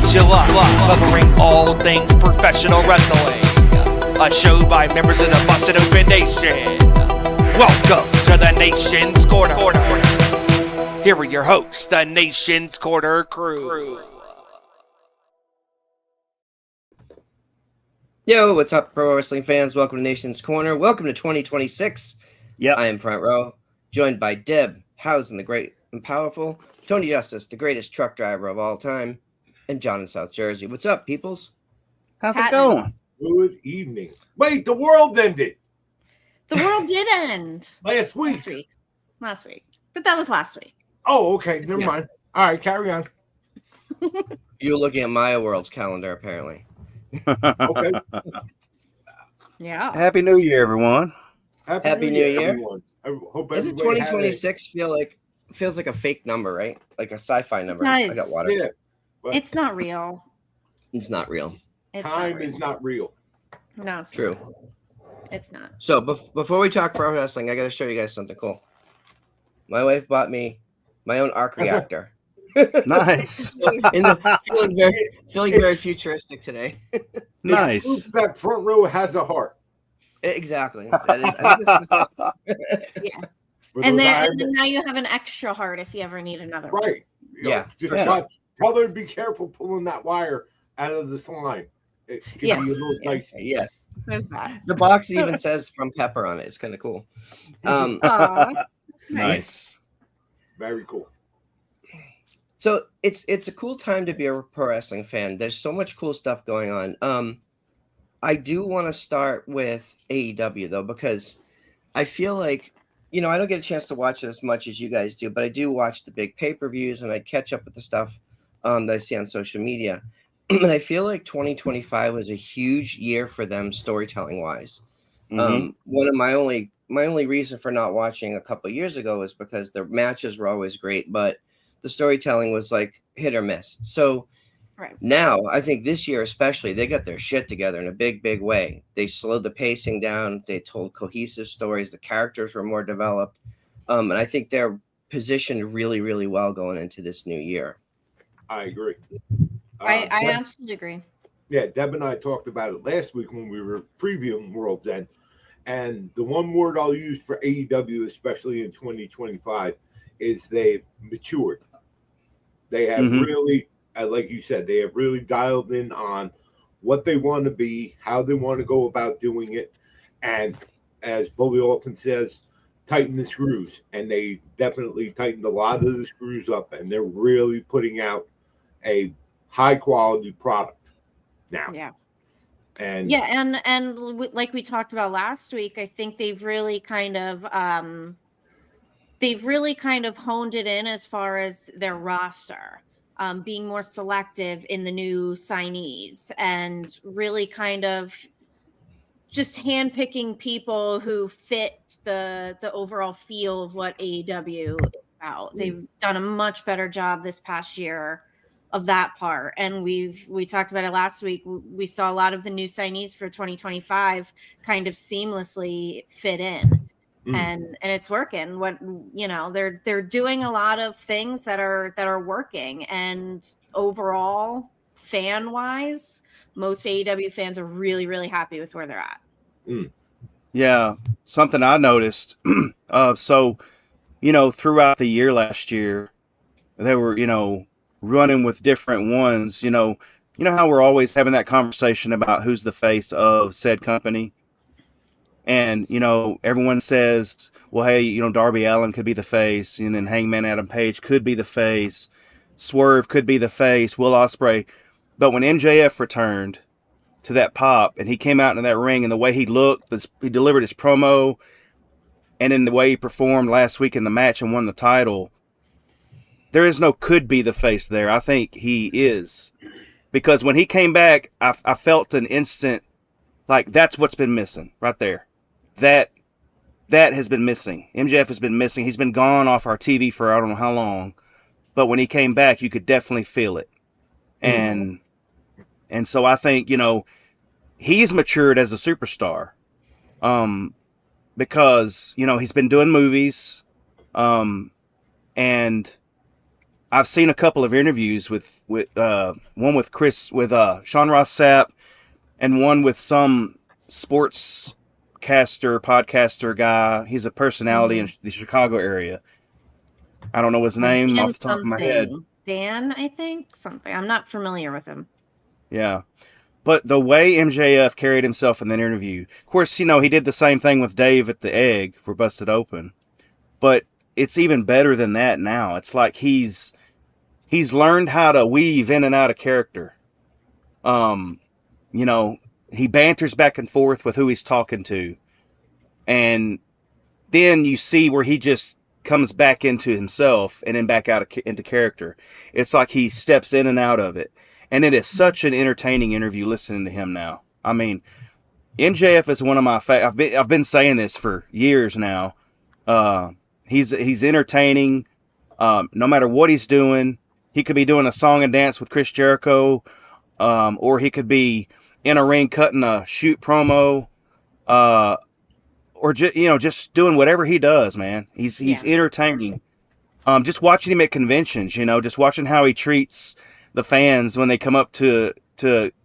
catch you live, covering all things professional wrestling. A show by members of the Busted Open Nation. Welcome to the Nation's Corner. Here are your hosts, the Nation's Corner crew. Yo, what's up, pro wrestling fans? Welcome to Nation's Corner. Welcome to 2026. I am Front Row, joined by Debhausen, the great and powerful, Tony Justice, the greatest truck driver of all time, and John in South Jersey. What's up, peoples? How's it going? Good evening. Wait, the world ended. The world did end. Last week. Last week. But that was last week. Oh, okay. Never mind. All right, carry on. You were looking at Maya World's calendar, apparently. Okay. Yeah. Happy New Year, everyone. Happy New Year. Everyone. I hope Does it 2026 feels like a fake number, right? Like a sci-fi number. It I got does. water. Yeah, It's not real. It's not real. time is not real. No, it's True. not. It's not. So before we talk pro wrestling, I got to show you guys something cool. My wife bought me my own arc reactor. Nice. Feeling very futuristic today. Nice. It proves that Front Row has a heart. Exactly. I think Yeah. For And those then eyes- now you have an extra heart if you ever need another one. right. Yeah, Just for sure. tell her to be careful pulling that wire out of the slime. It can Yes. be a little dicey. Yes. There's that. The box even says from Pepper on it. It's kind of cool. Aw. Nice. Very cool. So it's a cool time to be a pro wrestling fan. There's so much cool stuff going on. I do want to start with AEW though, because I feel like, I don't get a chance to watch it as much as you guys do, but I do watch the big pay-per-views and I catch up with the stuff that I see on social media. And I feel like 2025 was a huge year for them storytelling wise. One of my only reason for not watching a couple of years ago was because the matches were always great, but the storytelling was like hit or miss. So now I think this year especially, they got their shit together in a big, big way. They slowed the pacing down. They told cohesive stories. The characters were more developed. And I think they're positioned really, really well going into this new year. I agree. I absolutely agree. Yeah, Deb and I talked about it last week when we were previewing World's End. And the one word I'll use for AEW, especially in 2025, is they've matured. They have really, like you said, they have really dialed in on what they want to be, how they want to go about doing it. And as Bully often says, tighten the screws. And they definitely tightened a lot of the screws up. And they're really putting out a high quality product now. Yeah. And like we talked about last week, I think they've really kind of honed it in as far as their roster, being more selective in the new signees and really kind of just handpicking people who fit the overall feel of what AEW is about. They've done a much better job this past year of that part. And we talked about it last week. We saw a lot of the new signees for 2025 kind of seamlessly fit in. And it's working. They're doing a lot of things that are working, and overall fan wise, most AEW fans are really, really happy with where they're at. Yeah, something I noticed. So, throughout the year last year, they were, running with different ones. You know how we're always having that conversation about who's the face of said company. And, everyone says, well, hey, Darby Allin could be the face, and then Hangman Adam Page could be the face. Swerve could be the face, Will Ospreay. But when MJF returned to that pop and he came out into that ring and the way he looked, he delivered his promo, and in the way he performed last week in the match and won the title, there is no could be the face there. I think he is. Because when he came back, I felt an instant, like, that's what's been missing right there. That has been missing. MJF has been missing. He's been gone off our TV for I don't know how long. But when he came back, you could definitely feel it. And so I think, he's matured as a superstar. Because, he's been doing movies. And I've seen a couple of interviews with one with Sean Ross Sapp and one with some sports podcaster guy. He's a personality in the Chicago area. I don't know his name off the top of my head. Dan, I think something. I'm not familiar with him. Yeah. But the way MJF carried himself in that interview, of course, you know, he did the same thing with Dave at the Egg for Busted Open. But it's even better than that now. It's like he's learned how to weave in and out of character. You know, he banters back and forth with who he's talking to. And then you see where he just comes back into himself and then back out into character. It's like he steps in and out of it. And it is such an entertaining interview listening to him now. I mean, MJF is one of my favorite. I've been saying this for years now. He's entertaining. No matter what he's doing, he could be doing a song and dance with Chris Jericho, or he could be in a ring cutting a shoot promo, or just doing whatever he does. Man, he's entertaining. Just watching him at conventions, just watching how he treats the fans when they come up to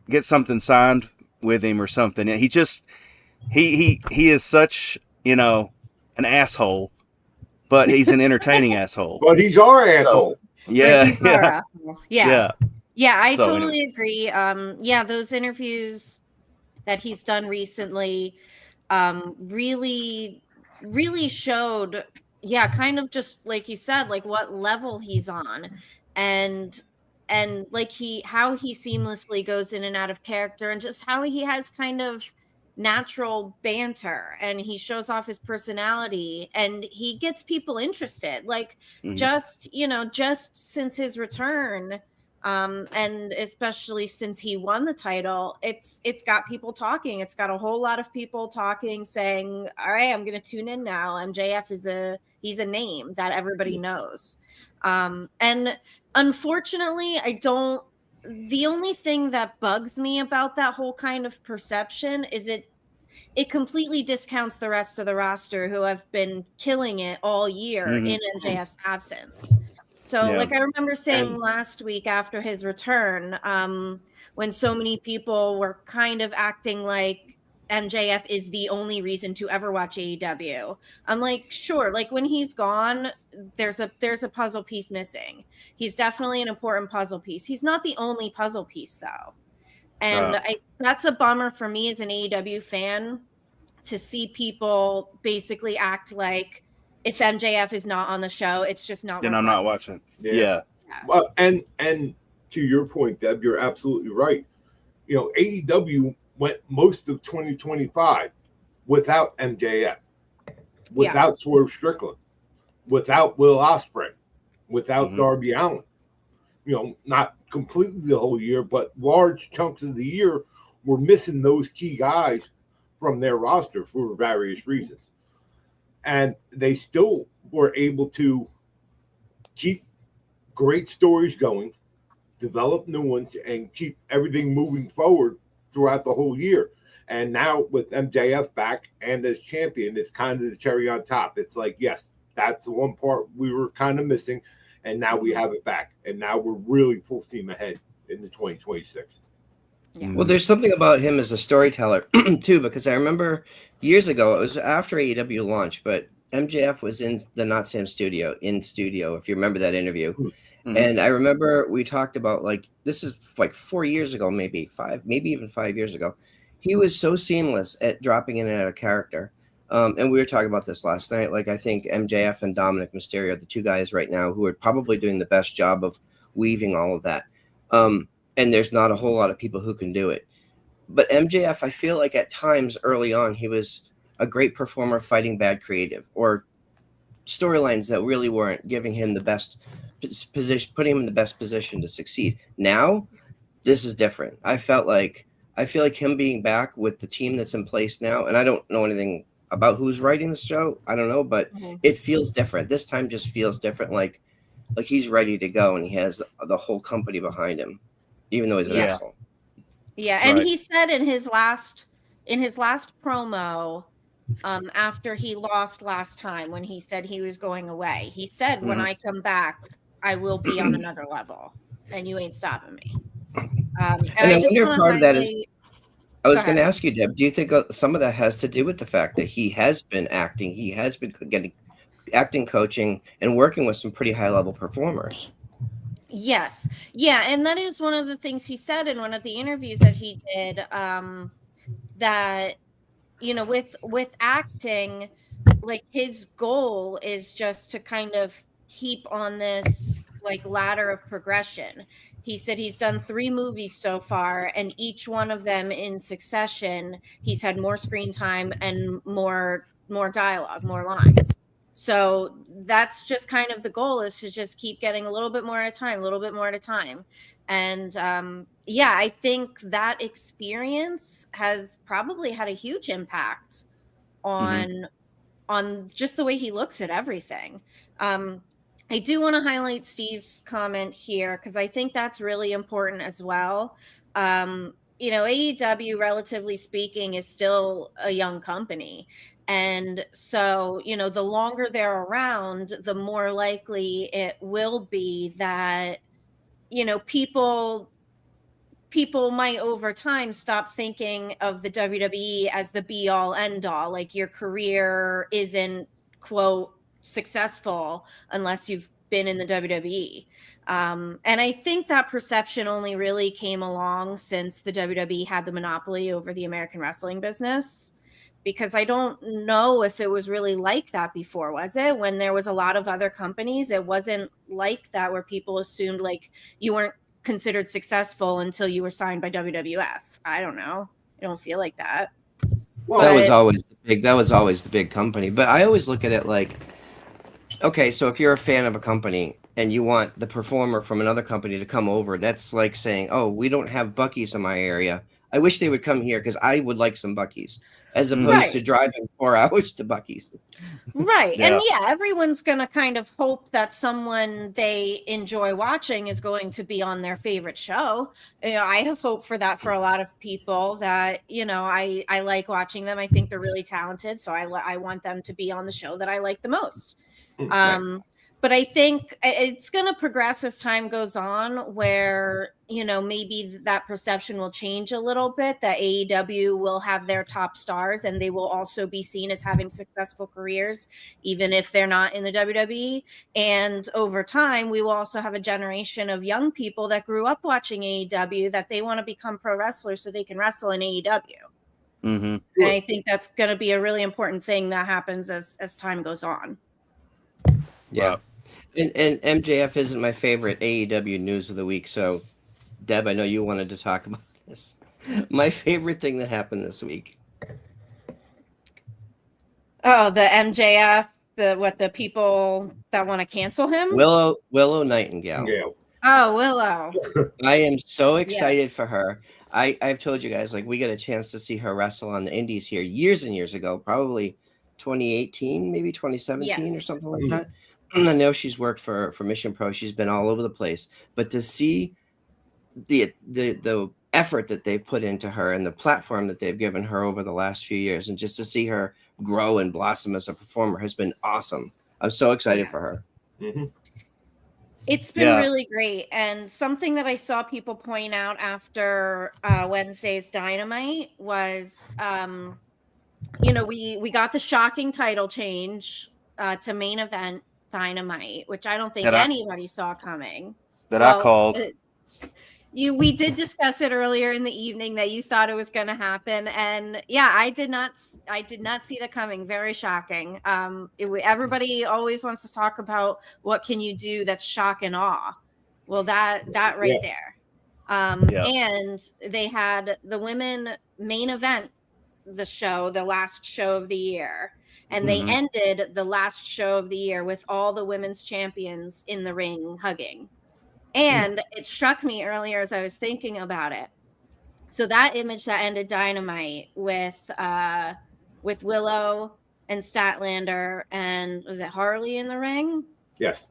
get something signed with him or something. He is such, an asshole, but he's an entertaining asshole. But he's our asshole. Yeah. I So, totally agree. Those interviews that he's done recently really showed, kind of just like you said, like what level he's on, and like how he seamlessly goes in and out of character, and just how he has kind of natural banter, and he shows off his personality, and he gets people interested. Like just since his return, and especially since he won the title, it's got people talking. It's got a whole lot of people talking, saying, all right, I'm going to tune in now. MJF he's a name that everybody knows. And unfortunately, the only thing that bugs me about that whole kind of perception is it completely discounts the rest of the roster who have been killing it all year in MJF's absence. So like I remember saying last week after his return, when so many people were kind of acting like MJF is the only reason to ever watch AEW. I'm like, sure, like when he's gone, there's a puzzle piece missing. He's definitely an important puzzle piece. He's not the only puzzle piece though. And that's a bummer for me as an AEW fan, to see people basically act like if MJF is not on the show, it's just not. Then I'm not watching. Yeah. Well, and to your point, Deb, you're absolutely right. AEW went most of 2025 without MJF, without Swerve Strickland, without Will Ospreay, without Darby Allin. Not completely the whole year, but large chunks of the year were missing those key guys from their roster for various reasons. And they still were able to keep great stories going, develop new ones, and keep everything moving forward throughout the whole year. And now with MJF back and as champion, it's kind of the cherry on top. It's like, yes, that's the one part we were kind of missing, and now we have it back. And now we're really full steam ahead into 2026. Yeah. Well, there's something about him as a storyteller too, because I remember years ago, it was after AEW launched, but MJF was in the Not Sam studio, if you remember that interview. And I remember we talked about, like, this is like 4 years ago, maybe even 5 years ago. He was so seamless at dropping in and out of character. And we were talking about this last night. Like, I think MJF and Dominic Mysterio are the two guys right now who are probably doing the best job of weaving all of that. And there's not a whole lot of people who can do it. But MJF, I feel like at times early on, he was a great performer fighting bad creative or storylines that really weren't giving him the best position, putting him in the best position to succeed. Now, this is different. I feel like him being back with the team that's in place now, and I don't know anything about who's writing the show. I don't know, but it feels different. This time just feels different. Like he's ready to go and he has the whole company behind him, even though he's an asshole. Yeah, and he said in his last promo, after he lost last time, when he said he was going away, he said, when I come back, I will be on another level, and you ain't stopping me. And I I just wonder if want part to of that is. highlight. I Go was going to ahead. ask you, Deb. Do you think some of that has to do with the fact that he has been acting, he has been getting acting coaching, and working with some pretty high level performers? Yes. Yeah, and that is one of the things he said in one of the interviews that he did, that with acting, like his goal is just to kind of keep on this like ladder of progression. He said he's done 3 movies so far, and each one of them in succession, he's had more screen time and more dialogue, more lines. So that's just kind of the goal, is to just keep getting a little bit more at a time, a little bit more at a time. And yeah, I think that experience has probably had a huge impact Hmm. on just the way he looks at everything. I do want to highlight Steve's comment here, because I think that's really important as well. AEW, relatively speaking, is still a young company. And so, the longer they're around, the more likely it will be that, people might over time stop thinking of the WWE as the be all end all. Like, your career isn't, quote, successful unless you've been in the WWE. And I think that perception only really came along since the WWE had the monopoly over the American wrestling business. Because I don't know if it was really like that before, was it? When there was a lot of other companies, it wasn't like that, where people assumed like you weren't considered successful until you were signed by WWF. I don't know. I don't feel like that. Well, That was But always the big. That was always the big company. But I always look at it like, okay, so if you're a fan of a company and you want the performer from another company to come over, that's like saying, "Oh, we don't have Buc-ee's in my area. I wish they would come here because I would like some Buc-ee's," as opposed to right. driving 4 hours to Buc-ee's. Right. And Yeah. yeah, everyone's going to kind of hope that someone they enjoy watching is going to be on their favorite show. I have hope for that for a lot of people, that, I like watching them. I think they're really talented. So I want them to be on the show that I like the most. right. But I think it's going to progress as time goes on, where, maybe that perception will change a little bit, that AEW will have their top stars and they will also be seen as having successful careers, even if they're not in the WWE. And over time, we will also have a generation of young people that grew up watching AEW, that they want to become pro wrestlers so they can wrestle in AEW. Hmm. And I think that's going to be a really important thing that happens as time goes on. Yeah. Wow. And MJF isn't my favorite AEW news of the week. So, Deb, I know you wanted to talk about this. My favorite thing that happened this week. Oh, the MJF, the people that want to cancel him? Willow Nightingale. Yeah. Oh, Willow. I am so Yes. excited for her. I've told you guys, like, we got a chance to see her wrestle on the indies here years and years ago, probably 2018, maybe 2017 or Yes. something like that. And I know she's worked for Mission Pro. She's been all over the place. But to see the effort that they've put into her and the platform that they've given her over the last few years, and just to see her grow and blossom as a performer has been awesome. I'm so excited for her. Mm-hmm. It's been Yeah. really great. And something that I saw people point out after Wednesday's Dynamite was, we got the shocking title change to main event Dynamite, which I don't think That I anybody saw coming. that I Well, called. we did discuss it earlier in the evening that you thought it was going to happen, and yeah, I did not see that coming. Very shocking. Everybody always wants to talk about what can you do that's shock and awe. Well, that right there. Yeah. And they had the women main event the last show of the year, and they Mhm. ended the last show of the year with all the women's champions in the ring hugging. And it struck me earlier as I was thinking about it. So that image that ended Dynamite with Willow and Statlander, and was it Harley in the ring? Yes.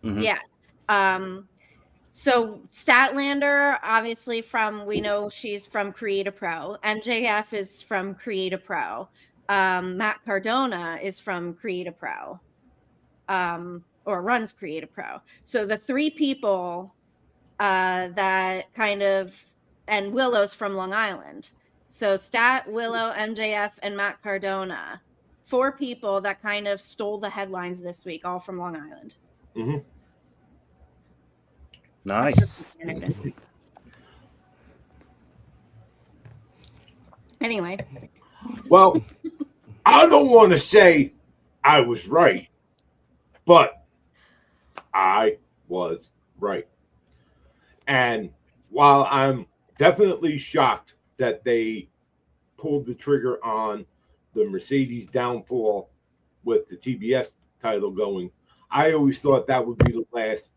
Mhm. Yeah. So Statlander, obviously we know she's from Create a Pro. MJF is from Create a Pro. Matt Cardona is from Create a Pro. or runs Creative Pro. So the three people that kind of, and Willow's from Long Island. So Stat, Willow, MJF, and Matt Cardona. 4 people that kind of stole the headlines this week, all from Long Island. Mm-hmm. Nice. Anyway. Well, I don't want to say I was right, but I was right. And while I'm definitely shocked that they pulled the trigger on the Mercedes downfall with the TBS title going, I always thought that would be the last,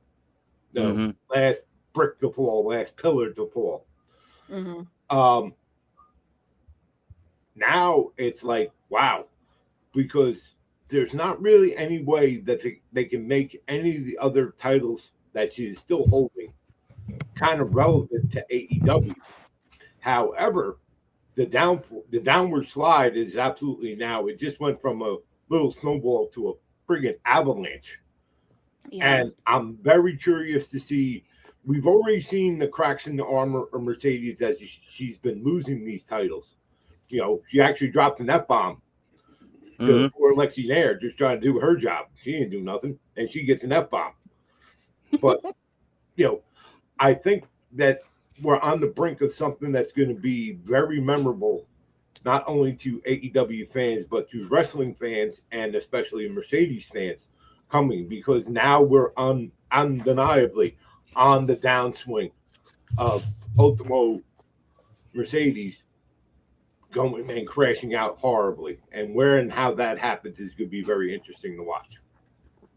last brick to fall, last pillar to fall. Mm-hmm. Now it's like, wow, because there's not really any way that they can make any of the other titles that she is still holding kind of relevant to AEW. However, the downward slide is absolutely now. It just went from a little snowball to a friggin' avalanche. Yeah. And I'm very curious to see. We've already seen the cracks in the armor of Mercedes as she's been losing these titles. You know, she actually dropped an F-bomb to poor Lexi Nair, just trying to do her job. She didn't do nothing, and she gets an F-bomb. But, you know, I think that we're on the brink of something that's going to be very memorable, not only to AEW fans, but to wrestling fans and especially Mercedes fans coming, because now we're undeniably on the downswing of Ultimo Mercedes going and crashing out horribly. And where and how that happens is going to be very interesting to watch.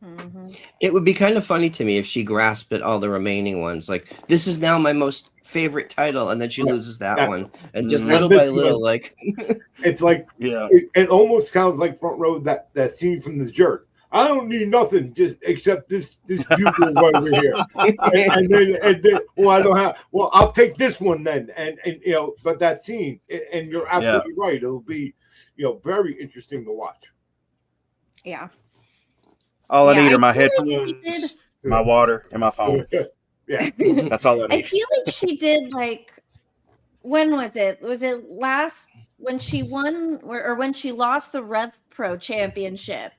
Mm-hmm. It would be kind of funny to me if she grasped at all the remaining ones. Like, this is now my most favorite title, and then she loses that one. And just little by little, like... It's like, it almost sounds like Front Row, that scene from The Jerk. I don't need nothing just except this bugle right over here. And then, well, I don't have. Well, I'll take this one then. And you know, but that scene, and you're absolutely right. It'll be, you know, very interesting to watch. Yeah. All I need are my headphones, my water, and my phone. Yeah, that's all I need. I feel like she did, like, when was it? Was it last when she won or when she lost the Rev Pro Championship?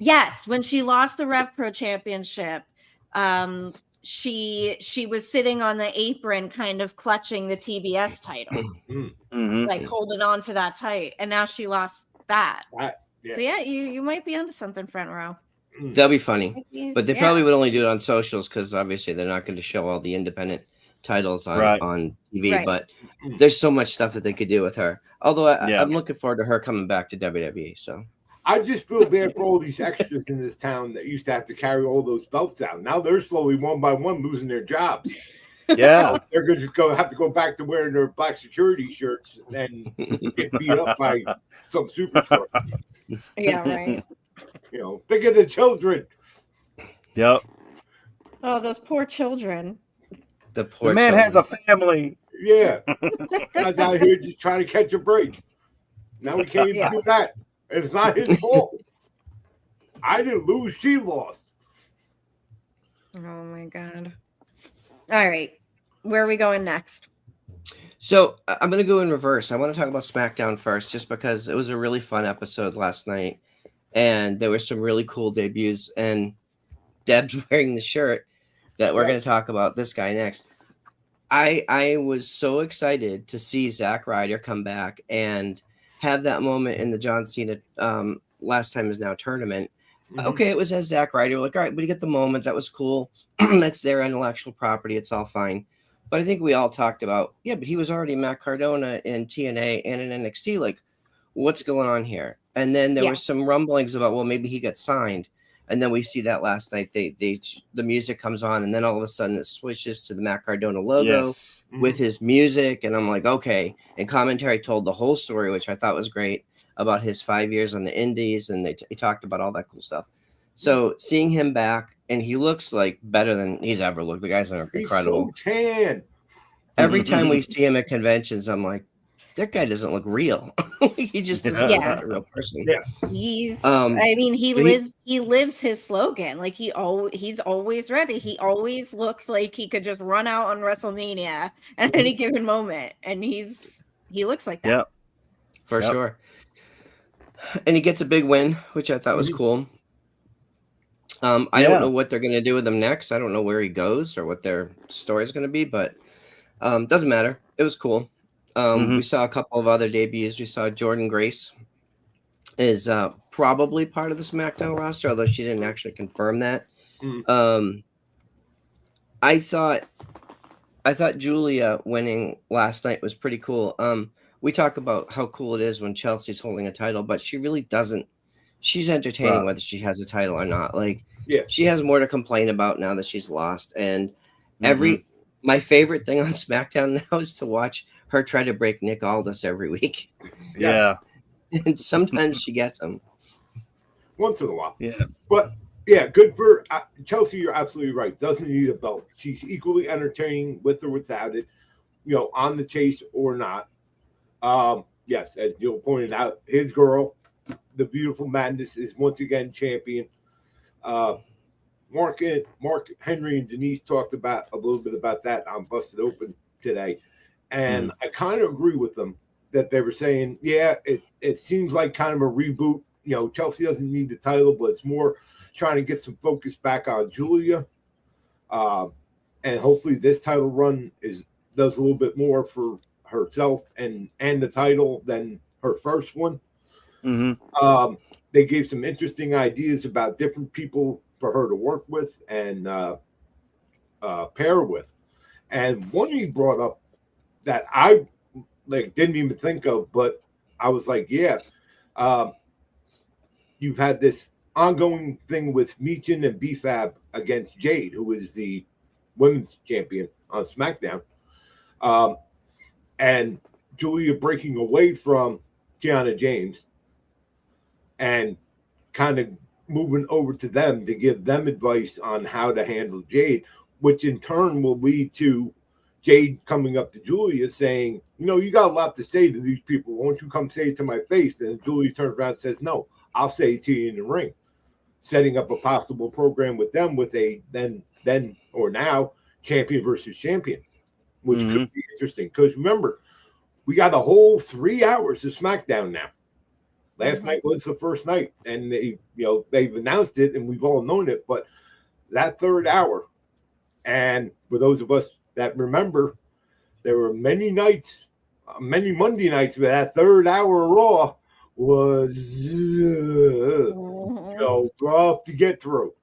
Yes, when she lost the Rev Pro Championship, she was sitting on the apron, kind of clutching the TBS title, like holding on to that tight, and now she lost that. So yeah, you might be onto something, Front Row. That'll be funny, but they probably would only do it on socials because obviously they're not going to show all the independent titles on TV. Right. But there's so much stuff that they could do with her. Although I'm looking forward to her coming back to WWE. So. I just feel bad for all these extras in this town that used to have to carry all those belts out. Now they're slowly one by one losing their jobs. Yeah, they're going to have to go back to wearing their black security shirts and get beat up by some superstar. Yeah, right. You know, think of the children. Yep. Oh, those poor children. The man has a family. Yeah, guy's out here just trying to catch a break. Now we can't even do that. It's not his fault. I didn't lose. She lost. Oh, my God. All right. Where are we going next? So I'm going to go in reverse. I want to talk about SmackDown first, just because it was a really fun episode last night. And there were some really cool debuts. And Deb's wearing the shirt that we're going to talk about. This guy next. I was so excited to see Zack Ryder come back and have that moment in the John Cena last time is now tournament. Okay, it was as Zack Ryder. Like, all right, we get the moment. That was cool. That's their intellectual property. It's all fine. But I think we all talked about, but he was already Matt Cardona in TNA and in NXT. Like, what's going on here? And then there were some rumblings about, well, maybe he got signed. And then we see that last night. The music comes on, and then all of a sudden it switches to the Matt Cardona logo with his music. And I'm like, okay. And commentary told the whole story, which I thought was great, about his 5 years on the Indies, and he talked about all that cool stuff. So seeing him back, and he looks like better than he's ever looked. The guy's incredible. He's so tan. Every time we see him at conventions, I'm like, that guy doesn't look real. He just doesn't look like a real person. Yeah. He's but he lives his slogan. Like he's always ready. He always looks like he could just run out on WrestleMania at any given moment, and he looks like that. Yep. For sure. And he gets a big win, which I thought was cool. I don't know what they're going to do with him next. I don't know where he goes or what their story is going to be, but doesn't matter. It was cool. We saw a couple of other debuts. We saw Jordan Grace is probably part of the SmackDown roster, although she didn't actually confirm that. I thought Julia winning last night was pretty cool. We talk about how cool it is when Chelsea's holding a title, but she really doesn't. She's entertaining whether she has a title or not. Like, she has more to complain about now that she's lost. And my favorite thing on SmackDown now is to watch her try to break Nick Aldis every week. Yeah. And sometimes she gets them. Once in a while. Yeah. But, yeah, good for Chelsea. You're absolutely right. Doesn't need a belt. She's equally entertaining with or without it, on the chase or not. Yes, as Neil pointed out, his girl, the Beautiful Madness, is once again champion. Mark Henry and Denise talked about a little bit about that on Busted Open today. And I kind of agree with them that they were saying, it seems like kind of a reboot. Chelsea doesn't need the title, but it's more trying to get some focus back on Julia. And hopefully this title run does a little bit more for herself and the title than her first one. They gave some interesting ideas about different people for her to work with and pair with. And one he brought up that I didn't even think of, but I was like, you've had this ongoing thing with Meechin and BFAB against Jade, who is the women's champion on SmackDown. And Julia breaking away from Kiana James and kind of moving over to them to give them advice on how to handle Jade, which in turn will lead to Jade coming up to Julia saying, you got a lot to say to these people. Won't you come say it to my face? And Julia turns around and says, no, I'll say it to you in the ring. Setting up a possible program with them with a then or now champion versus champion, which could be interesting. Because remember, we got a whole 3 hours of SmackDown now. Last night was the first night, and they've announced it, and we've all known it. But that third hour, and for those of us that remember, there were many nights, many Monday nights, where that third hour of Raw was rough to get through.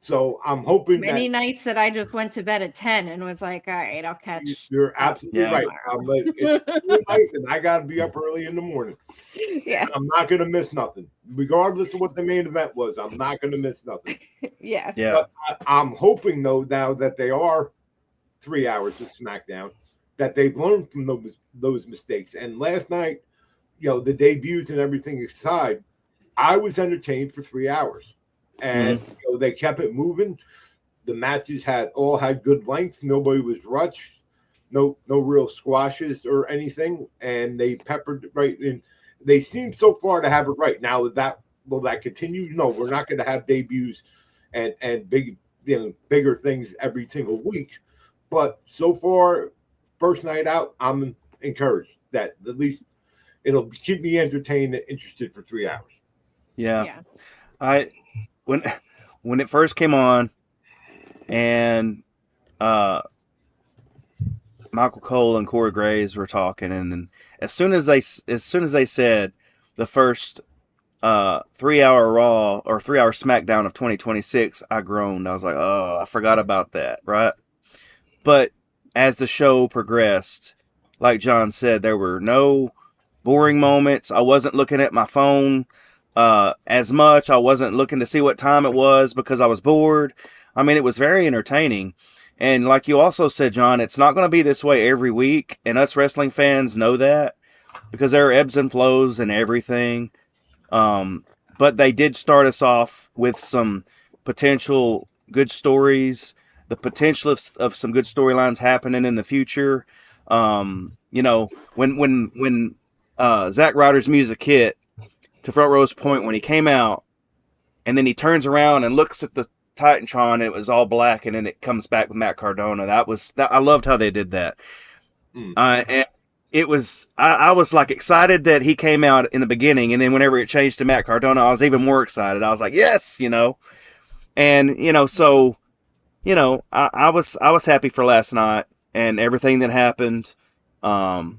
So I'm hoping many nights that I just went to bed at 10 and was like, all right, I'll catch. You're absolutely right. I'm like, it's life, and I got to be up early in the morning. Yeah. I'm not going to miss nothing. Regardless of what the main event was, I'm not going to miss nothing. Yeah. But I'm hoping, though, now that they are 3 hours of SmackDown, that they've learned from those mistakes. And last night, the debuts and everything aside, I was entertained for 3 hours. And they kept it moving. The matches all had good length. Nobody was rushed. No real squashes or anything. And they peppered it right in. They seem so far to have it right. Now, will that continue? No, we're not going to have debuts and big, bigger things every single week. But so far, first night out, I'm encouraged that at least it'll keep me entertained and interested for 3 hours. Yeah. When it first came on, and Michael Cole and Corey Graves were talking, and as soon as they said the first 3 hour Raw or 3 hour SmackDown of 2026, I groaned. I was like, oh, I forgot about that, right? But as the show progressed, like John said, there were no boring moments. I wasn't looking at my phone as much. I wasn't looking to see what time it was because I was bored. I mean, it was very entertaining. And like you also said, John, it's not going to be this way every week. And us wrestling fans know that because there are ebbs and flows and everything. But they did start us off with some potential good stories, the potential of some good storylines happening in the future. You know, when Zack Ryder's music hit, to Front Row's point, when he came out, and then he turns around and looks at the Titantron, and it was all black, and then it comes back with Matt Cardona. I loved how they did that. And it was I was like excited that he came out in the beginning, and then whenever it changed to Matt Cardona, I was even more excited. I was like, yes, you know, and so I was happy for last night and everything that happened. And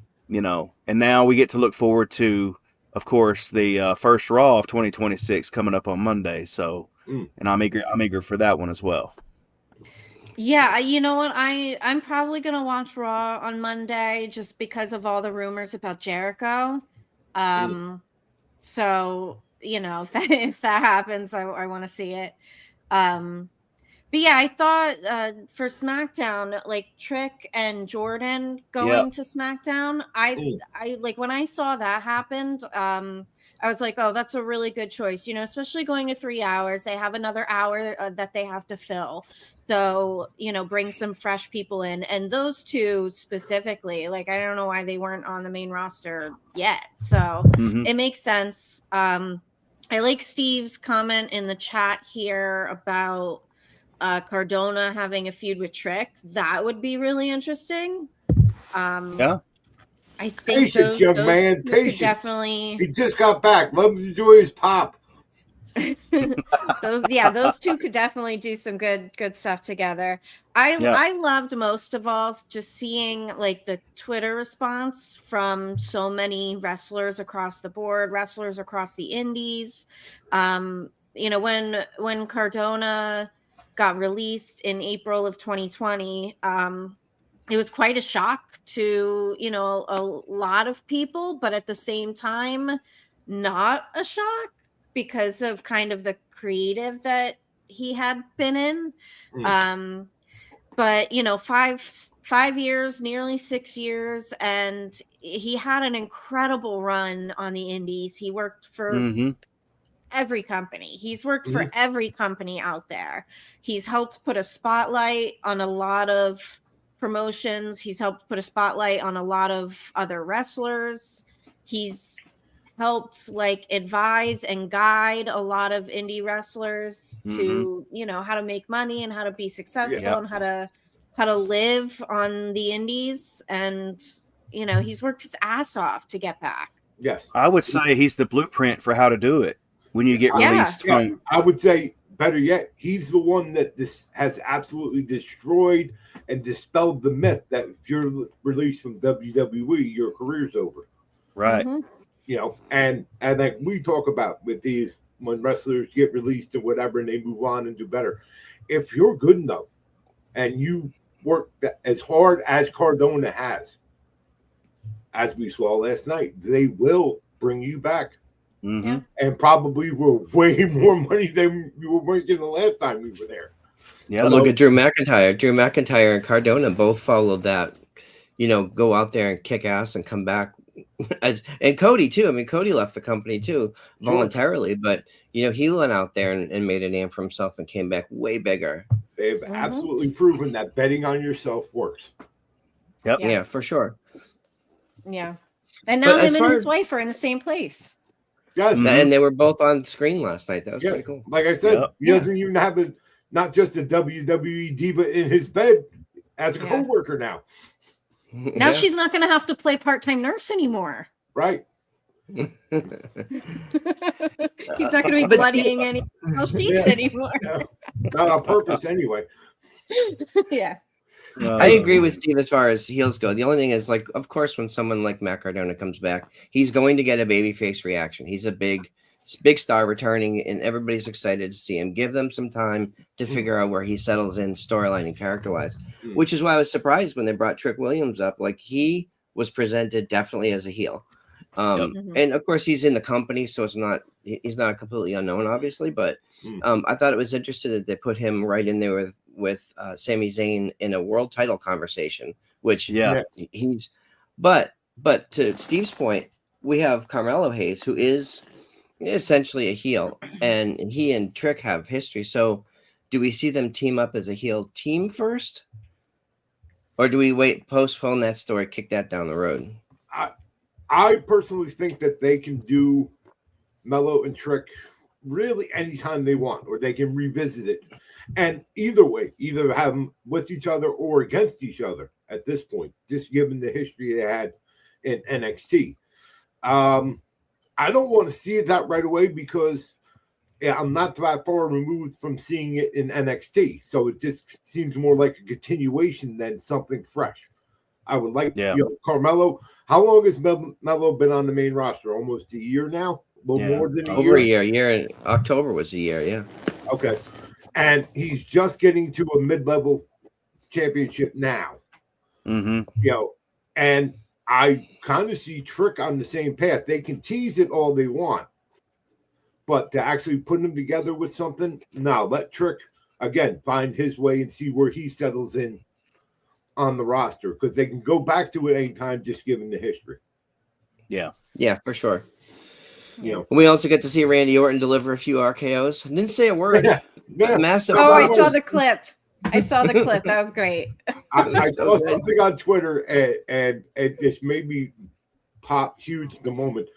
now we get to look forward to, of course, the first Raw of 2026 coming up on Monday. So, and I'm eager for that one as well. Yeah, you know what? I'm probably gonna watch Raw on Monday just because of all the rumors about Jericho. So if that happens, I want to see it. But yeah, I thought for SmackDown, like Trick and Jordan going to SmackDown, I like when I saw that happened. I was like, oh, that's a really good choice, especially going to 3 hours. They have another hour that they have to fill. So, bring some fresh people in. And those two specifically, like, I don't know why they weren't on the main roster yet. So it makes sense. I like Steve's comment in the chat here about Cardona having a feud with Trick. That would be really interesting. I think patience, young man. Patience. Definitely. He just got back. Let him enjoy his pop. Those two could definitely do some good stuff together. I loved most of all just seeing like the Twitter response from so many wrestlers across the board, wrestlers across the indies. When Cardona got released in April of 2020, it was quite a shock to, a lot of people, but at the same time, not a shock because of kind of the creative that he had been in. But, 5 years, nearly 6 years, and he had an incredible run on the indies. He worked for every company. He's worked for every company out there. He's helped put a spotlight on a lot of promotions. He's helped put a spotlight on a lot of other wrestlers. He's helped like advise and guide a lot of indie wrestlers to, how to make money and how to be successful and how to live on the indies. And, he's worked his ass off to get back. Yes. I would say he's the blueprint for how to do it when you get released from. I would say, better yet, he's the one that this has absolutely destroyed and dispelled the myth that if you're released from WWE, your career's over. Right. And like we talk about with these, when wrestlers get released or whatever and they move on and do better, if you're good enough and you work as hard as Cardona has, as we saw last night, they will bring you back. And probably for way more money than you were making the last time we were there. Yeah, look at Drew McIntyre. Drew McIntyre and Cardona both followed that. Go out there and kick ass and come back. And Cody too. I mean, Cody left the company too voluntarily, but he went out there and made a name for himself and came back way bigger. They've absolutely proven that betting on yourself works. Yep. Yes. Yeah, for sure. Yeah, and now him and his wife are in the same place. Yes, and they were both on screen last night. That was pretty cool. Like I said, he doesn't even have not just a WWE diva in his bed as a co-worker now. Now she's not going to have to play part-time nurse anymore. Right. He's not going to be bloodying any sheets anymore. Not on purpose anyway. Yeah. I agree with Steve as far as heels go. The only thing is, like, of course, when someone like Matt Cardona comes back, he's going to get a babyface reaction. He's a big star returning, and everybody's excited to see him. Give them some time to figure out where he settles in storyline and character-wise, which is why I was surprised when they brought Trick Williams up. Like, he was presented definitely as a heel. And, of course, he's in the company, so he's not completely unknown, obviously, but I thought it was interesting that they put him right in there with Sami Zayn in a world title conversation, which he's, but to Steve's point, we have Carmelo Hayes, who is essentially a heel, and he and Trick have history. So do we see them team up as a heel team first? Or do we postpone that story, kick that down the road? I personally think that they can do Mello and Trick really anytime they want, or they can revisit it. And either way, either have them with each other or against each other at this point, just given the history they had in NXT. I don't want to see it that right away because I'm not that far removed from seeing it in NXT. So it just seems more like a continuation than something fresh. I would like, Carmelo. How long has Mello been on the main roster? Almost a year now? A little more than a year? Over a year. In October was a year, yeah. Okay. And he's just getting to a mid-level championship now. Mm-hmm. And I kind of see Trick on the same path. They can tease it all they want, but to actually put them together with something, no, let Trick, again, find his way and see where he settles in on the roster, because they can go back to it anytime, just given the history. Yeah, for sure. We also get to see Randy Orton deliver a few RKOs. I didn't say a word. Massive. Oh, I saw the clip. That was great. I saw something on Twitter and it just made me pop huge at the moment.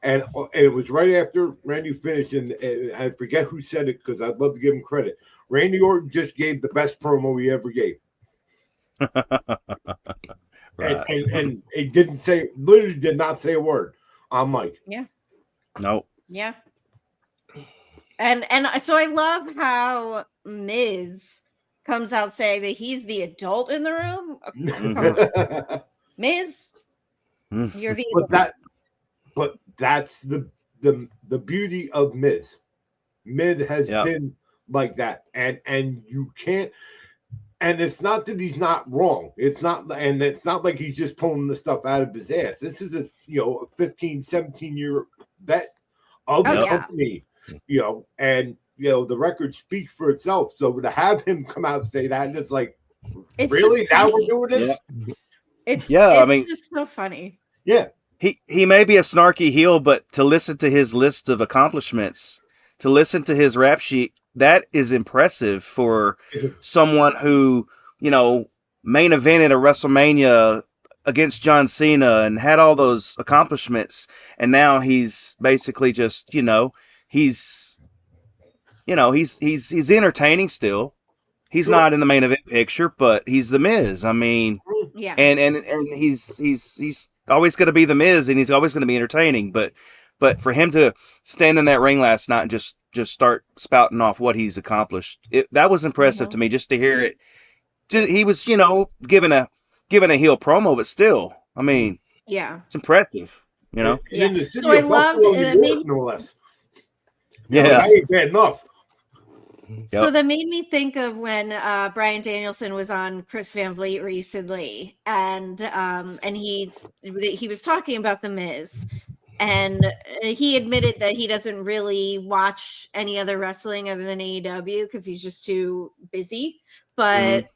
And it was right after Randy finished, and I forget who said it because I'd love to give him credit. Randy Orton just gave the best promo he ever gave. Right. And it literally did not say a word on mic. Yeah. No. Yeah. And so I love how Miz comes out saying that he's the adult in the room. Come on. Miz, you're the adult. But that's the beauty of Miz. Miz has been like that, and you can't. And it's not that he's not wrong. It's not like he's just pulling the stuff out of his ass. This is a 15, 17-year vet of the company, and the record speaks for itself. So to have him come out and say that, and it's like, really? Now we're doing this? It's just so funny. Yeah. He may be a snarky heel, but to listen to his list of accomplishments, to listen to his rap sheet, that is impressive for someone who, main evented a WrestleMania against John Cena and had all those accomplishments. And now he's basically just, he's entertaining still. He's not in the main event picture, but he's the Miz. I mean, and he's always going to be the Miz, and he's always going to be entertaining. But for him to stand in that ring last night and just start spouting off what he's accomplished, that was impressive to me. Just to hear it, he was giving a heel promo, but still, I mean, it's impressive. In the city of Buffalo, New York, no less. Yeah, ain't bad enough. So that made me think of when Bryan Danielson was on Chris Van Vliet recently, and he was talking about The Miz, and he admitted that he doesn't really watch any other wrestling other than AEW because he's just too busy. But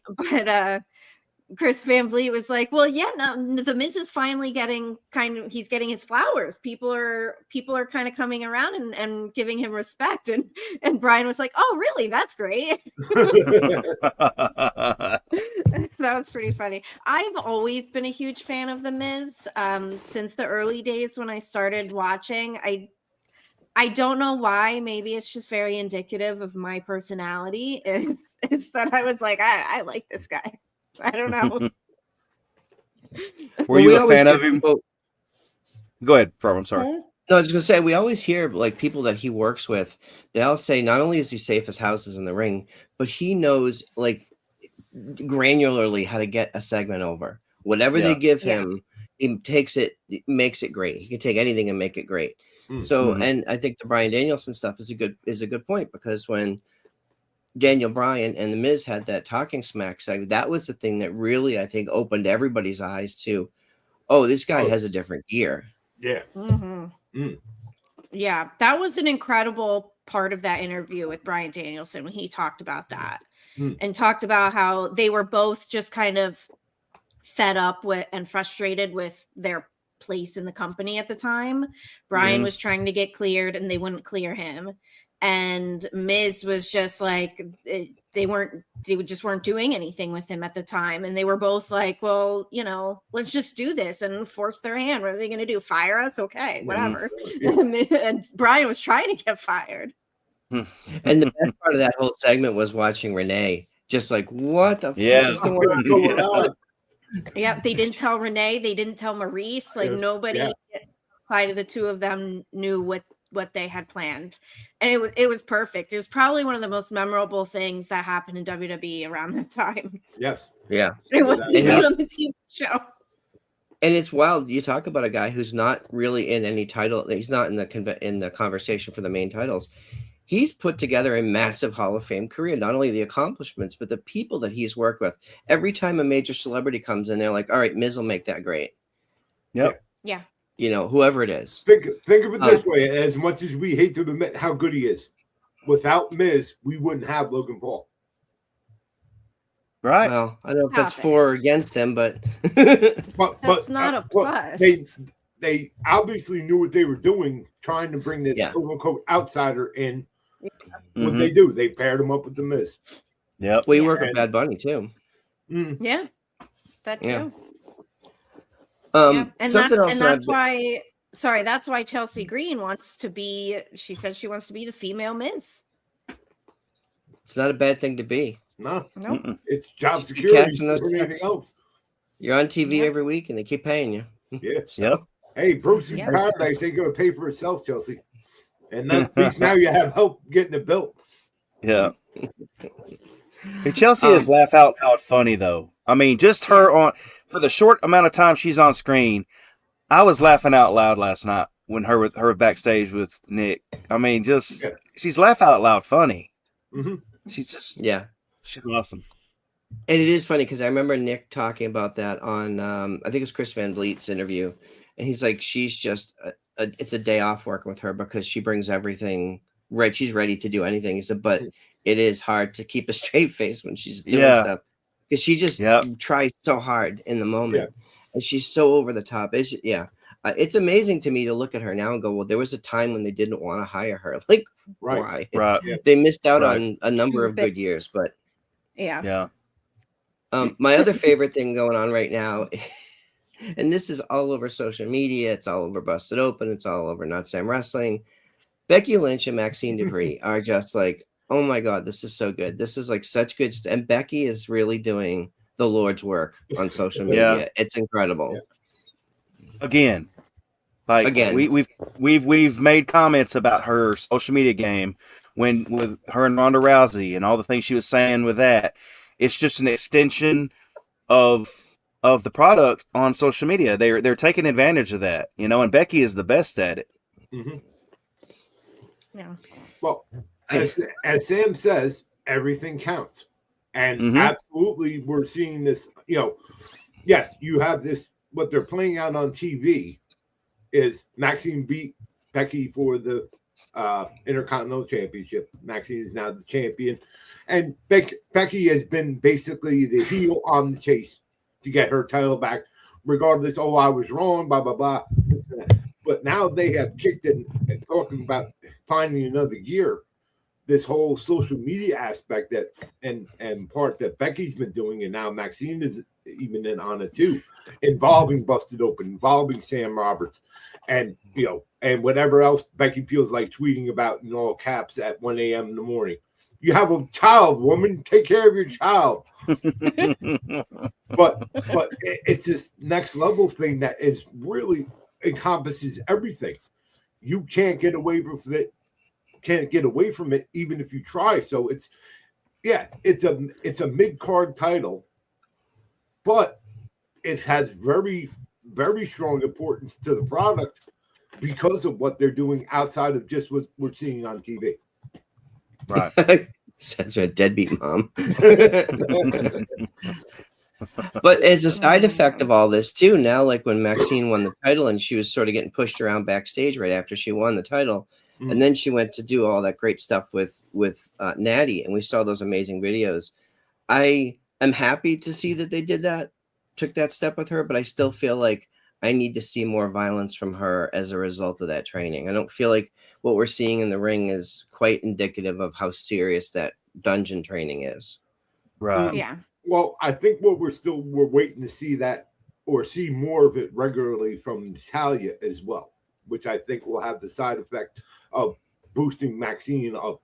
Chris Van Vliet was like, well, no, The Miz is finally getting he's getting his flowers. People are kind of coming around and giving him respect. And Brian was like, oh, really? That's great. That was pretty funny. I've always been a huge fan of The Miz since the early days when I started watching. I don't know why. Maybe it's just very indicative of my personality. It's that I was like, I like this guy. I don't know. Were you a fan of him? Go ahead, Farm. I'm sorry. No, I was going to say, we always hear like people that he works with, they all say not only is he safe as houses in the ring, but he knows like granularly how to get a segment over. Whatever they give him, he takes it, makes it great. He can take anything and make it great. So, and I think the Bryan Danielson stuff is a good point, because when Daniel Bryan and The Miz had that talking smack segment, that was the thing that really, I think, opened everybody's eyes to, this guy has a different gear. Yeah. Yeah, that was an incredible part of that interview with Bryan Danielson when he talked about that and talked about how they were both just kind of fed up with and frustrated with their place in the company at the time. Bryan was trying to get cleared and they wouldn't clear him. And Miz was just like, just weren't doing anything with him at the time. And they were both like, well, let's just do this, and force their hand. What are they going to do? Fire us? Okay, whatever. And Brian was trying to get fired. And the best part of that whole segment was watching Renee just like, what the fuck is going on? Yeah, they didn't tell Renee, they didn't tell Maurice, like nobody outside of the two of them knew what they had planned. And it was perfect. It was probably one of the most memorable things that happened in WWE around that time. Yes. Yeah. It was on the TV show. And it's wild. You talk about a guy who's not really in any title. He's not in the conversation for the main titles. He's put together a massive Hall of Fame career, not only the accomplishments, but the people that he's worked with. Every time a major celebrity comes in, they're like, all right, Miz will make that great. Yep. Yeah. Whoever it is. Think of it this way. As much as we hate to admit how good he is, without Miz, we wouldn't have Logan Paul. Right. Well, I don't know if that's for or against him, but that's not a plus. They obviously knew what they were doing, trying to bring this quote unquote outsider in. What they do, they paired him up with the Miz. Yep. We work with Bad Bunny too. Yeah, that too. Yeah. And that's why. Sorry, that's why Chelsea Green wants to be. She said she wants to be the female Miz. It's not a bad thing to be. No, nope. It's job security for anything else. You're on TV every week, and they keep paying you. Yeah. Yep. Hey, Bruce in Paradise ain't going to pay for itself, Chelsea. And at least now you have help getting it built. Yeah. Hey, Chelsea is laugh out loud funny, though. I mean, just her for the short amount of time she's on screen, I was laughing out loud last night when her backstage with Nick. I mean, she's laugh out loud funny. Mm-hmm. She's just, she's awesome. And it is funny because I remember Nick talking about that on, I think it was Chris Van Vliet's interview. And he's like, she's just, it's a day off working with her because she brings everything right. She's ready to do anything. He said, but it is hard to keep a straight face when she's doing stuff because she just tries so hard in the moment. And she's so over the top. It's amazing to me to look at her now and go, well, there was a time when they didn't want to hire her. Like, why? Right. They missed out on a number of good years, but yeah. My other favorite thing going on right now, and this is all over social media, it's all over Busted Open, it's all over Not Sam Wrestling. Becky Lynch and Maxine Dupree are just like, oh my God, this is so good. This is like such good stuff. And Becky is really doing the Lord's work on social media. Yeah. It's incredible. Again, we've made comments about her social media game with her and Ronda Rousey and all the things she was saying with that. It's just an extension of the product on social media. They're taking advantage of that, and Becky is the best at it. Mm-hmm. Yeah. Well, as Sam says, everything counts. And absolutely we're seeing this, yes, you have this, what they're playing out on TV is Maxine beat Becky for the Intercontinental Championship. Maxine is now the champion. And Becky has been basically the heel on the chase to get her title back, regardless, I was wrong, blah, blah, blah. But now they have kicked it and talking about finding another gear. This whole social media aspect and part that Becky's been doing, and now Maxine is even in on it too, involving Busted Open, involving Sam Roberts, and and whatever else Becky feels like tweeting about in all caps at 1 a.m. in the morning. You have a child, woman. Take care of your child. but it's this next level thing that is really encompasses everything. You can't get away with it. Can't get away from it even if you try. So it's a mid-card title, but it has very, very strong importance to the product because of what they're doing outside of just what we're seeing on TV. Right. Sounds like a deadbeat mom. But as a side effect of all this too, now like when Maxine won the title and she was sort of getting pushed around backstage right after she won the title, and then she went to do all that great stuff with Natty, and we saw those amazing videos. I am happy to see that they took that step with her, but I still feel like I need to see more violence from her as a result of that training. I don't feel like what we're seeing in the ring is quite indicative of how serious that dungeon training is. Right. Yeah. Well, I think what we're waiting to see that or see more of it regularly from Natalia as well, which I think will have the side effect of boosting Maxine up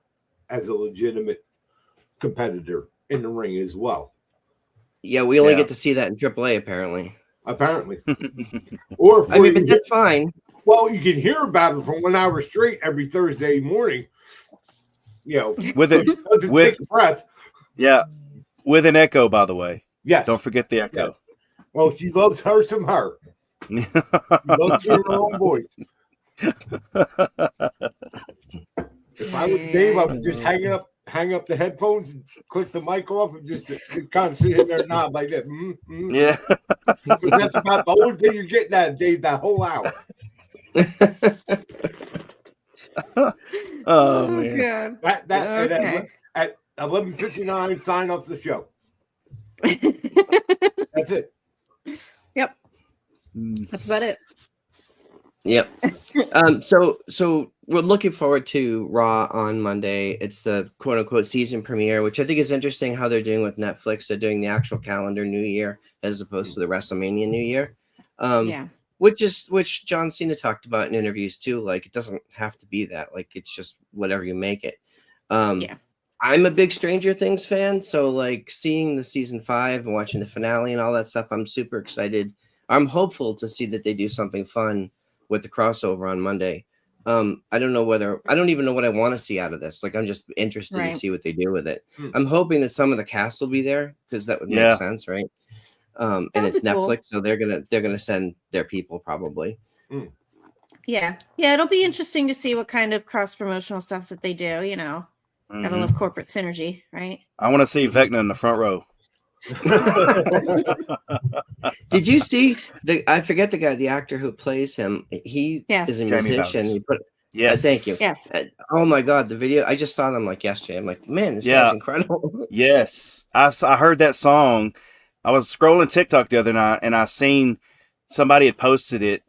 as a legitimate competitor in the ring as well. Yeah, we only Yeah. get to see that in AAA apparently. Apparently, or I mean, but that's fine. well, you can hear about it for 1 hour straight every Thursday morning. You know, With it, doesn't with take a breath. yeah, with an echo, by the way. Yes. Don't forget the echo. Well, she loves her some her. She loves hearing her own voice. If I was Dave, I would just hang up the headphones and click the mic off and just kind of sit in there and nod like that. Yeah. Because that's about the only thing you're getting out of Dave that whole hour. Oh man. God. That Okay. at 11:59, sign off the show. That's it. Yep. Mm. That's about it. Yep. So we're looking forward to Raw on Monday. It's the quote unquote season premiere, which I think is interesting how they're doing with Netflix. They're doing the actual calendar New Year as opposed to the WrestleMania New Year. Yeah. Which John Cena talked about in interviews too. Like, it doesn't have to be that. Like, it's just whatever you make it. Yeah. I'm a big Stranger Things fan, so like seeing the season 5 and watching the finale and all that stuff, I'm super excited. I'm hopeful to see that they do something fun with the crossover on Monday. I don't even know what I want to see out of this. Like, I'm just interested to see what they do with it. I'm hoping that some of the cast will be there because that would make sense, right? And it's Netflix, so they're gonna send their people probably. Yeah. It'll be interesting to see what kind of cross promotional stuff that they do. You know, gotta love corporate synergy, right? I want to see Vecna in the front row. Did you see I forget the actor who plays him. He is a Jamie musician. Bowers. He put Yes. thank you. Yes. Oh my god, the video! I just saw them like yesterday. I'm like, man, this guy's incredible. Yes. I heard that song. I was scrolling TikTok the other night and I seen somebody had posted it.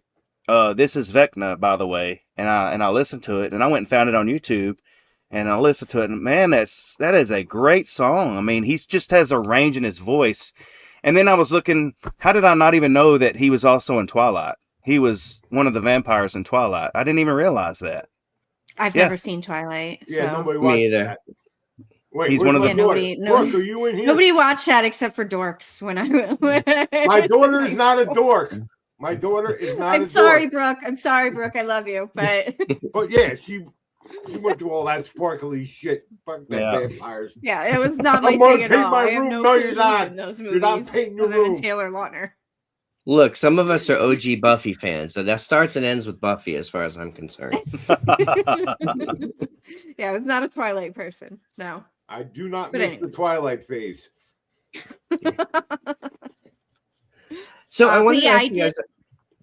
This is Vecna, by the way, and I listened to it and I went and found it on YouTube and I listened to it and man, that is a great song. I mean, he just has a range in his voice. And then I was looking, how did I not even know that he was also in Twilight? He was one of the vampires in Twilight. I didn't even realize that. I've never seen Twilight. Yeah, so. nobody watched Me either. that. Wait, He's one of the- nobody. Dork, are you in here? Nobody watched that except for dorks. My daughter is not a dork. My daughter is not. I'm sorry, Brooke. I'm sorry, Brooke. I love you, but But yeah, she went through all that sparkly shit. Fuck that vampires. yeah, it was not my I'm gonna thing at paint all. my I have room. no No, clue you're who's not. in those You're not movies painting your other than room. Taylor Lautner. Look, some of us are OG Buffy fans, so that starts and ends with Buffy, as far as I'm concerned. Yeah, I was not a Twilight person. No. I do not But miss anyway. the Twilight phase. So I But wanted to yeah, ask I you guys. did.